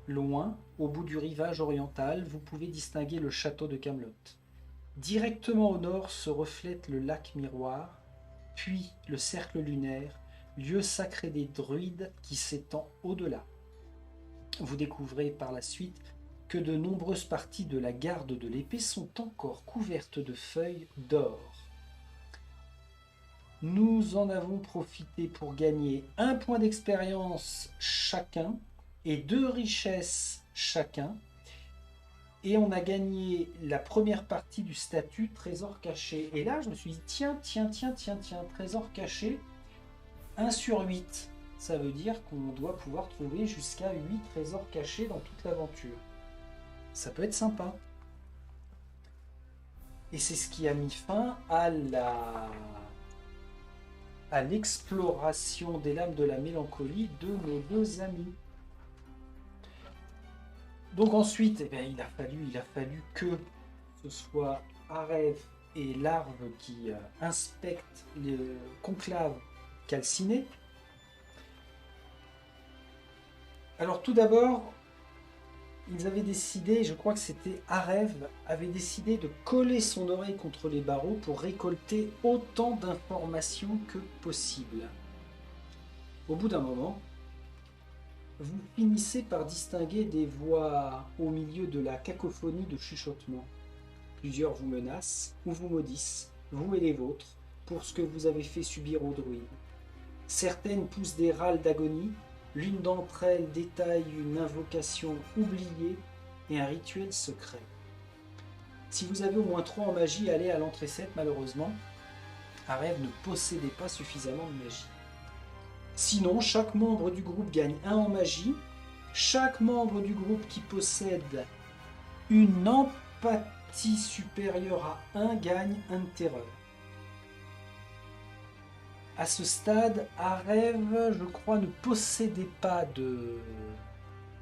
A: Loin, au bout du rivage oriental, vous pouvez distinguer le château de Camelot. Directement au nord se reflète le lac Miroir, puis le cercle lunaire, lieu sacré des druides qui s'étend au-delà. Vous découvrez par la suite que de nombreuses parties de la garde de l'épée sont encore couvertes de feuilles d'or. Nous en avons profité pour gagner 1 point d'expérience chacun et 2 richesses chacun. Et on a gagné la première partie du statut trésor caché. Et là, je me suis dit, tiens, trésor caché, 1 sur 8. Ça veut dire qu'on doit pouvoir trouver jusqu'à 8 trésors cachés dans toute l'aventure. Ça peut être sympa. Et c'est ce qui a mis fin à l'exploration des lames de la mélancolie de nos deux amis. Donc ensuite, eh bien, il a fallu que ce soit Arève et Larve qui inspectent le conclave calciné. Alors tout d'abord, ils avaient décidé, je crois que c'était Arève, avait décidé de coller son oreille contre les barreaux pour récolter autant d'informations que possible. Au bout d'un moment, vous finissez par distinguer des voix au milieu de la cacophonie de chuchotements. Plusieurs vous menacent ou vous maudissent, vous et les vôtres, pour ce que vous avez fait subir aux druides. Certaines poussent des râles d'agonie, l'une d'entre elles détaille une invocation oubliée et un rituel secret. Si vous avez au moins 3 en magie, allez à l'entrée 7 malheureusement. Arève ne possédait pas suffisamment de magie. Sinon, chaque membre du groupe gagne 1 en magie. Chaque membre du groupe qui possède une empathie supérieure à 1 gagne 1 de terreur. À ce stade, Arève, je crois, ne possédait pas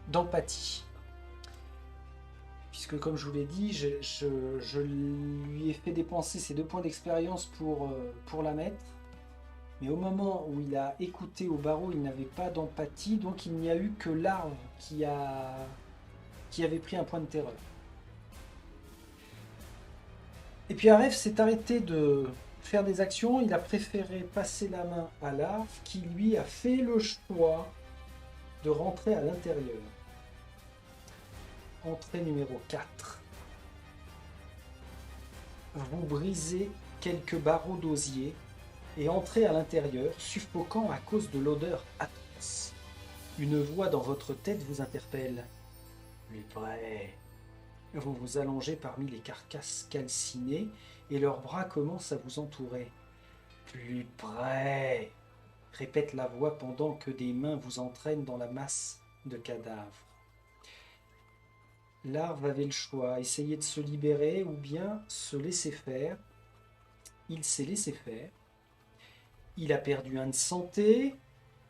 A: d'empathie. Puisque, comme je vous l'ai dit, je lui ai fait dépenser ses 2 points d'expérience pour la mettre. Mais au moment où il a écouté au barreau, il n'avait pas d'empathie, donc il n'y a eu que Larve qui avait pris 1 point de terreur. Et puis Arève s'est arrêté de faire des actions, il a préféré passer la main à Larve, qui lui a fait le choix de rentrer à l'intérieur. Entrée numéro 4. Vous brisez quelques barreaux d'osier et entrez à l'intérieur, suffocant à cause de l'odeur atroce. Une voix dans votre tête vous interpelle. Plus près. Vous vous allongez parmi les carcasses calcinées et leurs bras commencent à vous entourer. Plus près, répète la voix pendant que des mains vous entraînent dans la masse de cadavres. L'arve avait le choix, essayer de se libérer ou bien se laisser faire. Il s'est laissé faire. Il a perdu un de santé,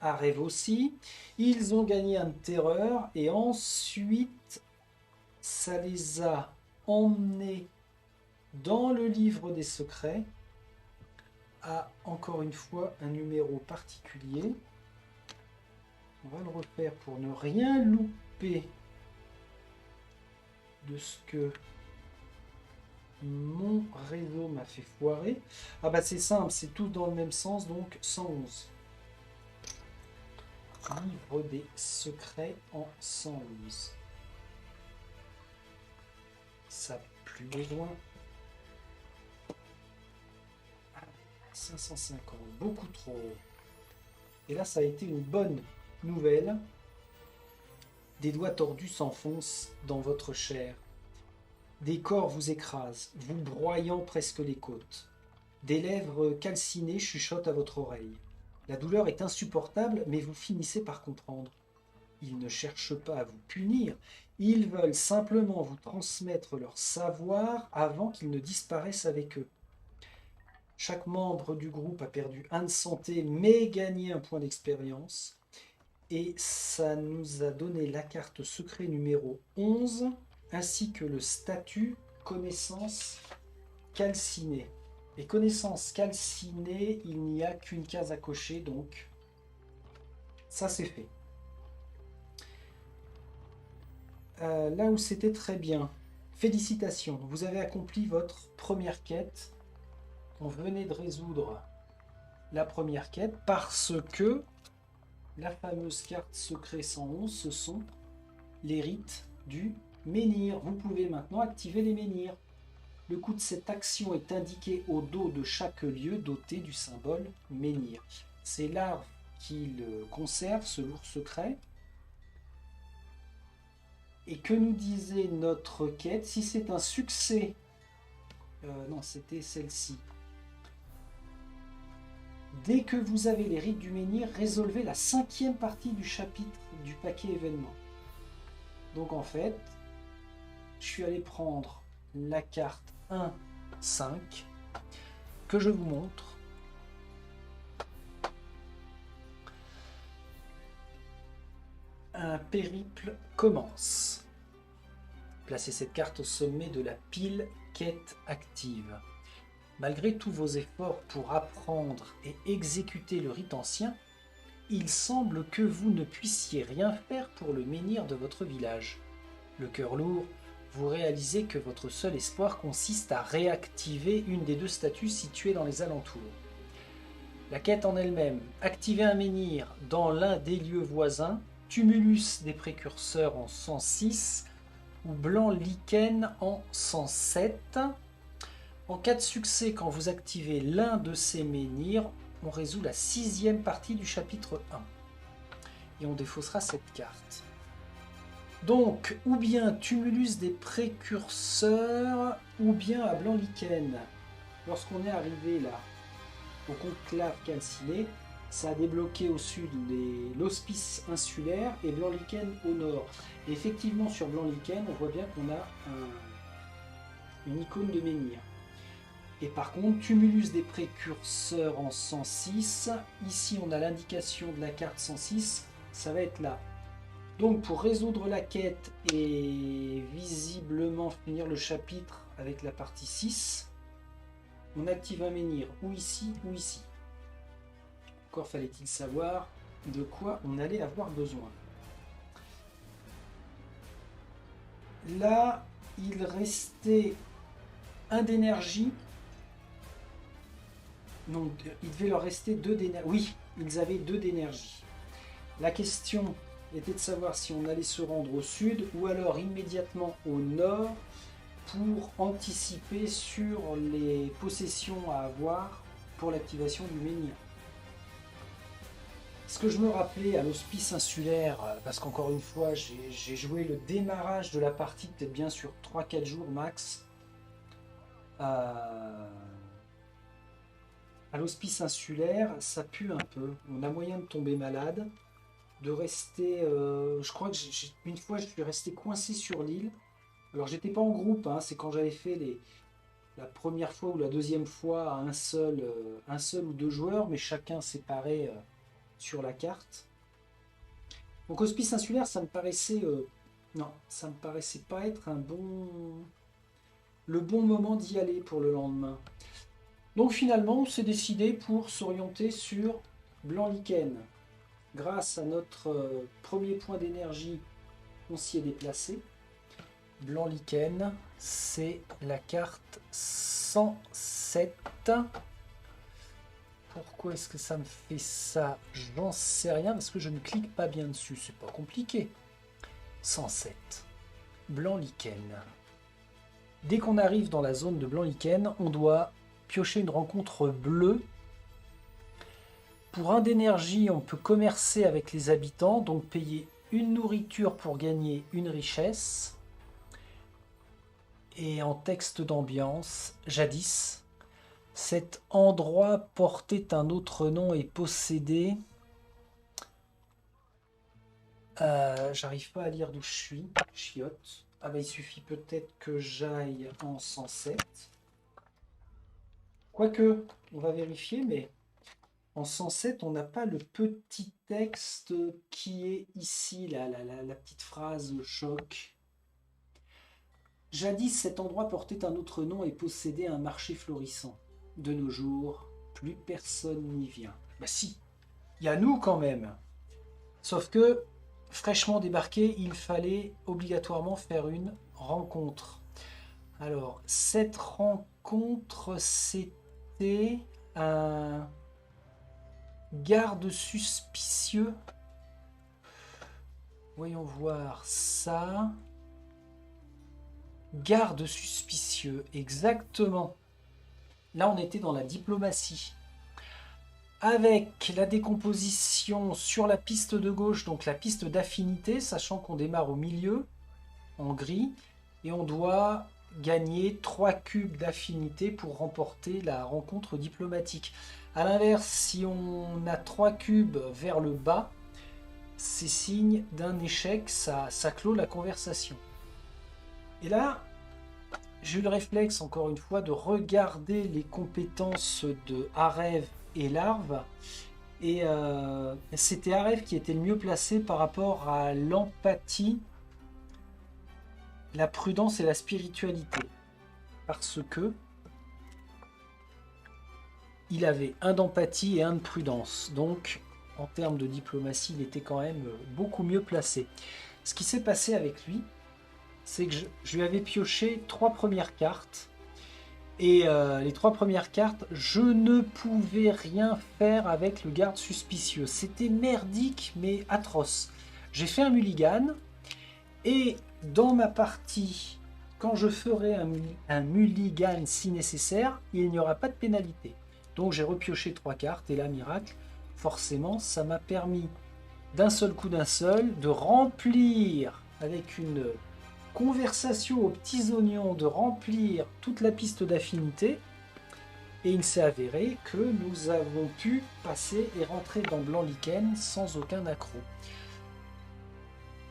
A: Arève aussi. Ils ont gagné un de terreur et ensuite, ça les a emmenés dans le livre des secrets à, encore une fois, un numéro particulier. On va le refaire pour ne rien louper de ce que mon réseau m'a fait foirer. Ah bah c'est simple, c'est tout dans le même sens, donc 111. Livre des secrets en 111. Ça plus besoin. 550, beaucoup trop. Et là, ça a été une bonne nouvelle. Des doigts tordus s'enfoncent dans votre chair. Des corps vous écrasent, vous broyant presque les côtes. Des lèvres calcinées chuchotent à votre oreille. La douleur est insupportable, mais vous finissez par comprendre. Ils ne cherchent pas à vous punir, ils veulent simplement vous transmettre leur savoir avant qu'ils ne disparaissent avec eux. Chaque membre du groupe a perdu un de santé, mais gagné un point d'expérience. Et ça nous a donné la carte secret numéro 11, ainsi que le statut connaissance calcinée. Et connaissance calcinée, il n'y a qu'une case à cocher, donc ça c'est fait. Là où c'était très bien, félicitations, vous avez accompli votre première quête. On venait de résoudre la première quête parce que la fameuse carte secret 111, ce sont les rites du menhir. Vous pouvez maintenant activer les menhirs. Le coût de cette action est indiqué au dos de chaque lieu doté du symbole menhir. C'est l'arbre qui le conserve, ce lourd secret. Et que nous disait notre quête? Si c'est un succès... non, c'était celle-ci. Dès que vous avez les rites du menhir, résolvez la 5e partie du chapitre du paquet événement. Donc en fait, je suis allé prendre la carte 1, 5, que je vous montre. Un périple commence. Placez cette carte au sommet de la pile quête active. Malgré tous vos efforts pour apprendre et exécuter le rite ancien, il semble que vous ne puissiez rien faire pour le menhir de votre village. Le cœur lourd, vous réalisez que votre seul espoir consiste à réactiver une des 2 statues situées dans les alentours. La quête en elle-même, activer un menhir dans l'un des lieux voisins, tumulus des précurseurs en 106 ou blanc lichen en 107. En cas de succès, quand vous activez l'un de ces menhirs, on résout la 6e partie du chapitre 1. Et on défaussera cette carte. Donc, ou bien Tumulus des précurseurs, ou bien à Blanc-Lichen. Lorsqu'on est arrivé là, au conclave calciné, ça a débloqué au sud l'hospice insulaire et Blanc-Lichen au nord. Et effectivement, sur Blanc-Lichen, on voit bien qu'on a une icône de menhir. Et par contre, Tumulus des précurseurs en 106. Ici, on a l'indication de la carte 106. Ça va être là. Donc, pour résoudre la quête et visiblement finir le chapitre avec la partie 6, on active un menhir ou ici ou ici. Encore fallait-il savoir de quoi on allait avoir besoin. Là, il restait un d'énergie. Non, il devait leur rester 2 d'énergie. Oui, ils avaient 2 d'énergie. La question était de savoir si on allait se rendre au sud ou alors immédiatement au nord pour anticiper sur les possessions à avoir pour l'activation du menhir. Ce que je me rappelais à l'hospice insulaire, parce qu'encore une fois, j'ai joué le démarrage de la partie peut-être bien sur 3-4 jours max. À l'hospice insulaire, ça pue un peu. On a moyen de tomber malade, de rester... je crois que une fois, je suis resté coincé sur l'île. Alors j'étais pas en groupe, hein, c'est quand j'avais fait la première fois ou la deuxième fois à un seul ou deux joueurs, mais chacun séparé sur la carte. Donc Hospice insulaire, ça me paraissait non, ça me paraissait pas être le bon moment d'y aller pour le lendemain. Donc finalement, on s'est décidé pour s'orienter sur Blanc-Lichen. Grâce à notre premier point d'énergie, on s'y est déplacé. Blanc-Lichen, c'est la carte 107. Pourquoi est-ce que ça me fait ça? J'en sais rien parce que je ne clique pas bien dessus. C'est pas compliqué. 107. Blanc-Lichen. Dès qu'on arrive dans la zone de Blanc-Lichen, on doit piocher une rencontre bleue. Pour 1 d'énergie, on peut commercer avec les habitants, donc payer une nourriture pour gagner une richesse. Et en texte d'ambiance, jadis, cet endroit portait un autre nom et possédait... J'arrive pas à lire d'où je suis, chiotte. Ah bah il suffit peut-être que j'aille en 107. Quoique, on va vérifier, mais en 107, on n'a pas le petit texte qui est ici, la petite phrase choc. Jadis, cet endroit portait un autre nom et possédait un marché florissant. De nos jours, plus personne n'y vient. Bah si, il y a nous quand même. Sauf que, fraîchement débarqué, il fallait obligatoirement faire une rencontre. Alors, cette rencontre, c'était un garde suspicieux. Voyons voir ça. Garde suspicieux, exactement. Là, on était dans la diplomatie. Avec la décomposition sur la piste de gauche, donc la piste d'affinité, sachant qu'on démarre au milieu, en gris, et on doit gagner 3 cubes d'affinité pour remporter la rencontre diplomatique. A l'inverse, si on a 3 cubes vers le bas, c'est signe d'un échec, ça clôt la conversation. Et là, j'ai eu le réflexe, encore une fois, de regarder les compétences de Arev et Larve. Et c'était Arev qui était le mieux placé par rapport à l'empathie, la prudence et la spiritualité. Parce que il avait un d'empathie et un de prudence. Donc, en termes de diplomatie, il était quand même beaucoup mieux placé. Ce qui s'est passé avec lui, c'est que je lui avais pioché 3 premières cartes. Et les 3 premières cartes, je ne pouvais rien faire avec le garde suspicieux. C'était merdique, mais atroce. J'ai fait un mulligan. Et dans ma partie, quand je ferai un mulligan si nécessaire, il n'y aura pas de pénalité. Donc j'ai repioché 3 cartes. Et là, miracle, forcément, ça m'a permis d'un seul coup de remplir avec une conversation aux petits oignons, de remplir toute la piste d'affinité. Et il s'est avéré que nous avons pu passer et rentrer dans Blanc-Lichen sans aucun accroc.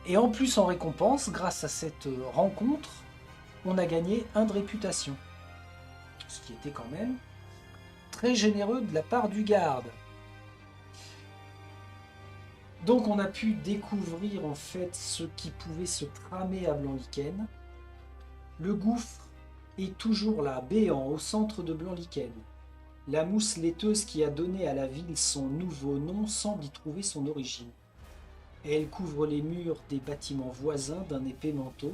A: Et en plus, en récompense, grâce à cette rencontre, on a gagné 1 de réputation. Ce qui était quand même très généreux de la part du garde. Donc on a pu découvrir en fait ce qui pouvait se tramer à Blanc-Lichen. Le gouffre est toujours là, béant, au centre de Blanc-Lichen. La mousse laiteuse qui a donné à la ville son nouveau nom semble y trouver son origine. Elle couvre les murs des bâtiments voisins d'un épais manteau.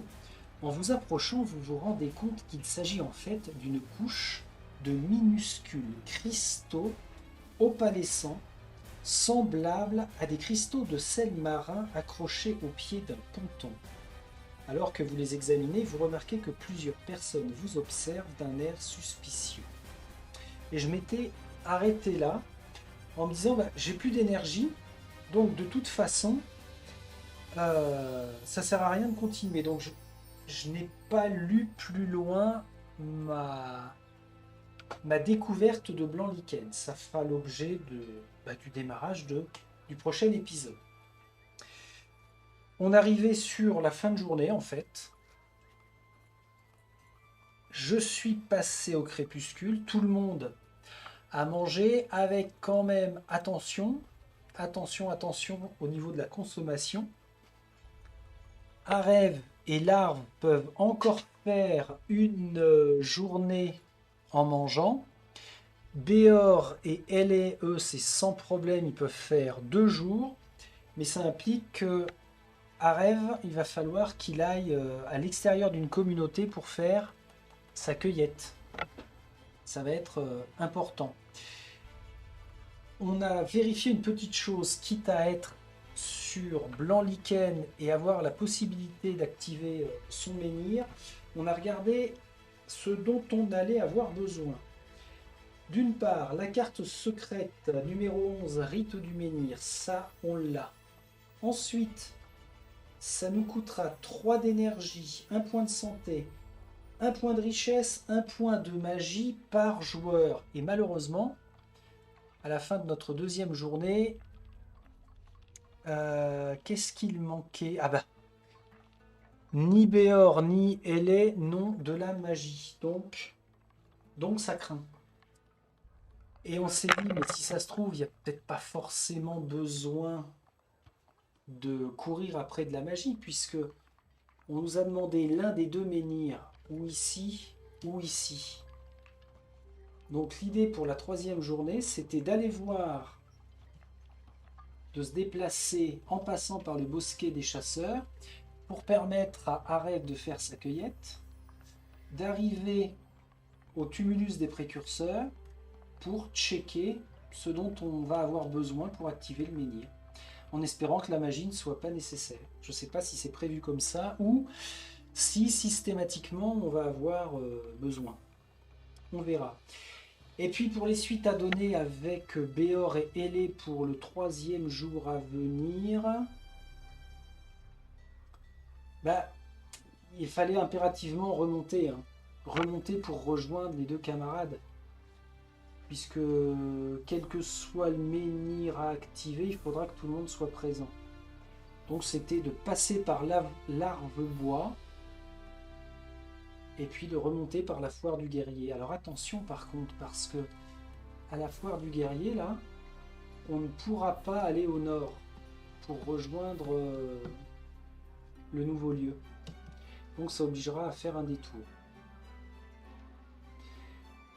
A: En vous approchant, vous vous rendez compte qu'il s'agit en fait d'une couche de minuscules cristaux opalescents, semblables à des cristaux de sel marin accrochés au pied d'un ponton. Alors que vous les examinez, vous remarquez que plusieurs personnes vous observent d'un air suspicieux. Et je m'étais arrêté là en me disant j'ai plus d'énergie, donc de toute façon ça sert à rien de continuer. Donc je n'ai pas lu plus loin ma découverte de Blanc-Lichen. Ça fera l'objet du démarrage du prochain épisode. On arrivait sur la fin de journée en fait. je suis passé au crépuscule, tout le monde a mangé avec quand même attention, attention au niveau de la consommation. Arève et larve peuvent encore faire une journée en mangeant. Béor et Ailey, eux, c'est sans problème, ils peuvent faire 2 jours. Mais ça implique que Arève, il va falloir qu'il aille à l'extérieur d'une communauté pour faire sa cueillette. Ça va être important. On a vérifié une petite chose, quitte à être sur blanc lichen et avoir la possibilité d'activer son menhir. On a regardé ce dont on allait avoir besoin. D'une part, la carte secrète numéro 11, rite du menhir, ça on l'a. Ensuite, ça nous coûtera 3 d'énergie, 1 point de santé, 1 point de richesse, 1 point de magie par joueur. Et malheureusement, à la fin de notre deuxième journée, qu'est-ce qu'il manquait? Ah bah, ni Béor ni Ailey n'ont de la magie. Donc ça craint. Et on s'est dit, mais si ça se trouve, il n'y a peut-être pas forcément besoin de courir après de la magie, puisque on nous a demandé l'un des deux menhirs, ou ici, ou ici. Donc l'idée pour la troisième journée, c'était d'aller voir, de se déplacer en passant par le bosquet des chasseurs, pour permettre à Arève de faire sa cueillette, d'arriver au tumulus des précurseurs, pour checker ce dont on va avoir besoin pour activer le menhir, en espérant que la magie ne soit pas nécessaire. Je ne sais pas si c'est prévu comme ça, ou si systématiquement on va avoir besoin. On verra. Et puis pour les suites à donner avec Béor et Ailey pour le troisième jour à venir, bah, il fallait impérativement remonter. Remonter pour rejoindre les deux camarades. Puisque quel que soit le menhir à activer, il faudra que tout le monde soit présent. Donc c'était de passer par l'Arve-Bois et puis de remonter par la foire du guerrier. Alors attention par contre, parce que à la foire du guerrier, là, on ne pourra pas aller au nord pour rejoindre le nouveau lieu. Donc ça obligera à faire un détour.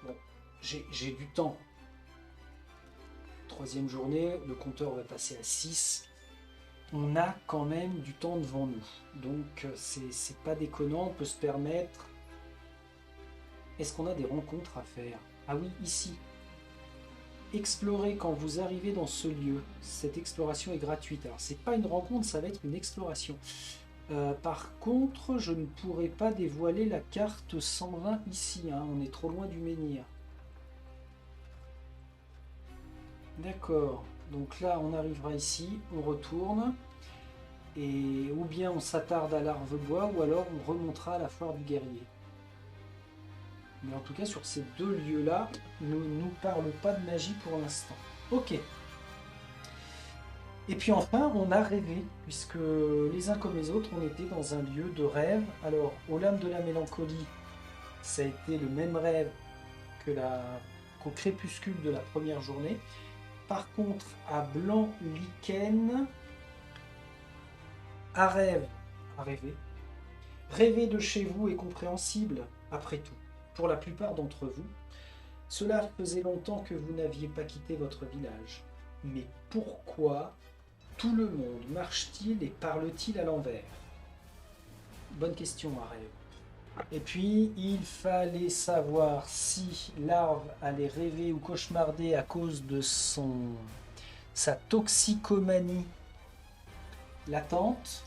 A: Bon, j'ai du temps. Troisième journée, le compteur va passer à 6. On a quand même du temps devant nous. Donc c'est pas déconnant, on peut se permettre. Est-ce qu'on a des rencontres à faire? Ah oui, ici. Explorer quand vous arrivez dans ce lieu. Cette exploration est gratuite. Alors c'est pas une rencontre, ça va être une exploration. Par contre, je ne pourrai pas dévoiler la carte 120 ici. On est trop loin du menhir. D'accord. Donc là, on arrivera ici, on retourne. Et ou bien on s'attarde à l'Arve-Bois, ou alors on remontera à la foire du guerrier. Mais en tout cas, sur ces deux lieux-là, ne nous parlons pas de magie pour l'instant. Ok. Et puis enfin, on a rêvé, puisque les uns comme les autres, on était dans un lieu de rêve. Alors, aux lames de la mélancolie, ça a été le même rêve qu'au crépuscule de la première journée. Par contre, à Blanc-Lichen, à rêve, à rêver. Rêver de chez vous est compréhensible, après tout. Pour la plupart d'entre vous, cela faisait longtemps que vous n'aviez pas quitté votre village. Mais pourquoi tout le monde marche-t-il et parle-t-il à l'envers? Bonne question, à rêve. Et puis, il fallait savoir si Larve allait rêver ou cauchemarder à cause de sa toxicomanie latente.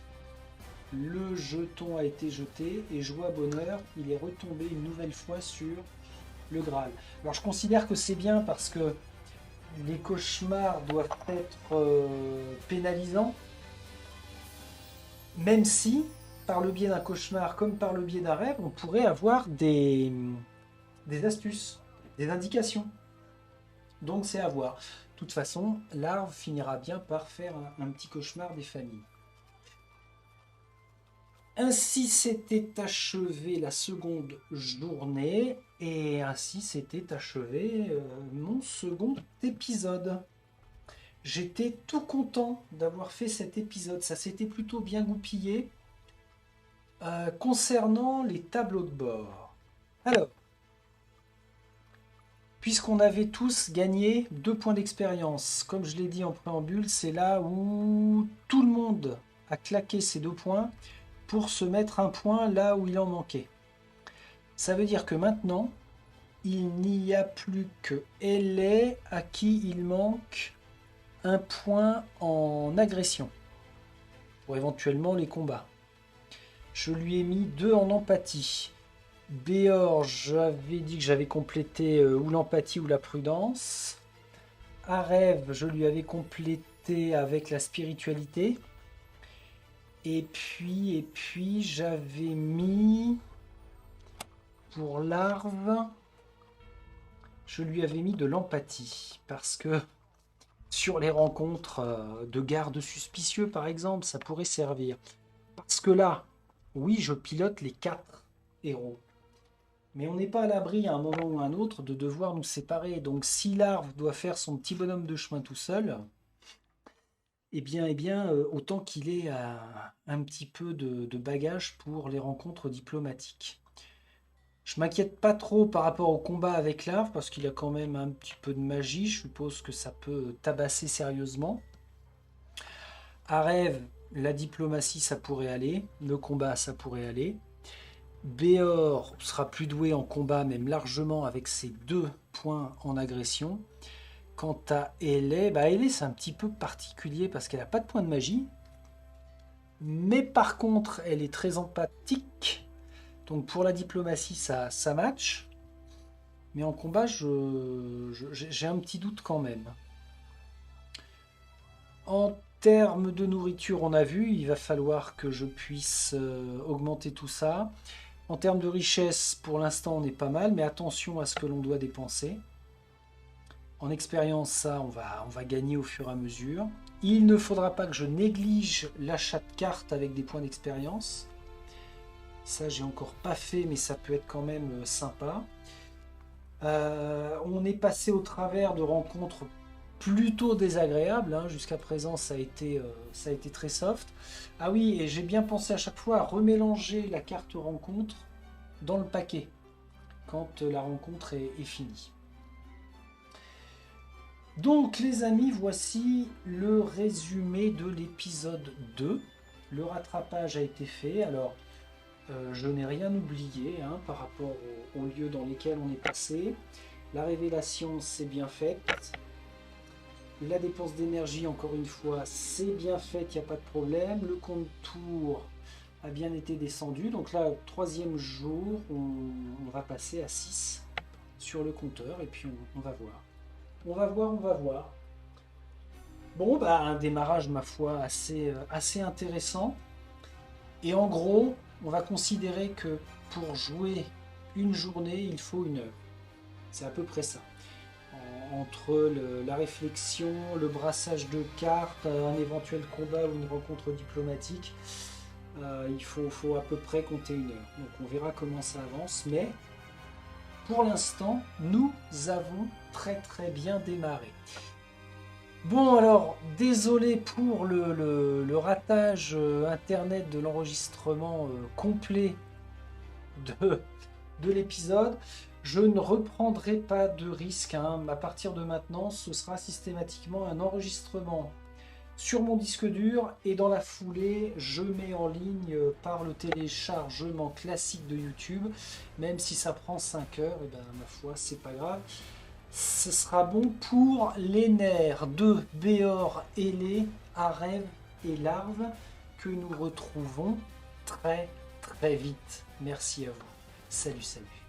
A: Le jeton a été jeté et joie bonheur, il est retombé une nouvelle fois sur le Graal. Alors je considère que c'est bien parce que les cauchemars doivent être pénalisants, même si par le biais d'un cauchemar comme par le biais d'un rêve, on pourrait avoir des astuces, des indications. Donc c'est à voir. De toute façon, Larve finira bien par faire un petit cauchemar des familles. Ainsi s'était achevée la seconde journée et ainsi s'était achevé mon second épisode. J'étais tout content d'avoir fait cet épisode, ça s'était plutôt bien goupillé. Concernant les tableaux de bord. Alors, puisqu'on avait tous gagné 2 points d'expérience, comme je l'ai dit en préambule, c'est là où tout le monde a claqué ses 2 points pour se mettre un point là où il en manquait. Ça veut dire que maintenant, il n'y a plus que LA à qui il manque un point en agression, pour éventuellement les combats. Je lui ai mis 2 en empathie. Béor, j'avais dit que j'avais complété ou l'empathie ou la prudence. Arev, je lui avais complété avec la spiritualité. Et puis j'avais mis pour Larve, je lui avais mis de l'empathie parce que sur les rencontres de gardes suspicieux par exemple, ça pourrait servir. Parce que là, oui, je pilote les 4 héros. Mais on n'est pas à l'abri à un moment ou à un autre de devoir nous séparer. Donc si Larve doit faire son petit bonhomme de chemin tout seul, autant qu'il ait un petit peu de bagage pour les rencontres diplomatiques. Je m'inquiète pas trop par rapport au combat avec Larve, parce qu'il a quand même un petit peu de magie. Je suppose que ça peut tabasser sérieusement. Arev, la diplomatie, ça pourrait aller. Le combat, ça pourrait aller. Béor sera plus doué en combat, même largement avec ses 2 points en agression. Quant à Elé, c'est un petit peu particulier parce qu'elle n'a pas de point de magie. Mais par contre, elle est très empathique. Donc pour la diplomatie, ça match. Mais en combat, j'ai un petit doute quand même. En termes de nourriture, on a vu, il va falloir que je puisse augmenter tout ça. En termes de richesse, pour l'instant, on est pas mal, mais attention à ce que l'on doit dépenser. En expérience, ça, on va gagner au fur et à mesure. Il ne faudra pas que je néglige l'achat de cartes avec des points d'expérience. Ça, j'ai encore pas fait, mais ça peut être quand même sympa. On est passé au travers de rencontres plutôt désagréables. Hein. Jusqu'à présent, ça a été très soft. Ah oui, et j'ai bien pensé à chaque fois à remélanger la carte rencontre dans le paquet quand la rencontre est finie. Donc les amis, voici le résumé de l'épisode 2. Le rattrapage a été fait. Alors, je n'ai rien oublié hein, par rapport aux lieux dans lesquels on est passé. La révélation, c'est bien fait. La dépense d'énergie, encore une fois, c'est bien fait, il n'y a pas de problème. Le contour a bien été descendu. Donc là, 3e jour, on va passer à 6 sur le compteur et puis on va voir. On va voir. Bon, un démarrage, ma foi, assez intéressant. Et en gros, on va considérer que pour jouer une journée, il faut 1 heure. C'est à peu près ça. Entre la réflexion, le brassage de cartes, un éventuel combat ou une rencontre diplomatique, il faut à peu près compter 1 heure. Donc on verra comment ça avance, mais pour l'instant, nous avons très très bien démarré. Bon alors, désolé pour le ratage internet de l'enregistrement complet de l'épisode. Je ne reprendrai pas de risque. Hein. À partir de maintenant, ce sera systématiquement un enregistrement sur mon disque dur et dans la foulée, je mets en ligne par le téléchargement classique de YouTube. Même si ça prend 5 heures, et ma foi, c'est pas grave. Ce sera bon pour les nerfs de Béor, Elé, Arev et Larve que nous retrouvons très très vite. Merci à vous. Salut.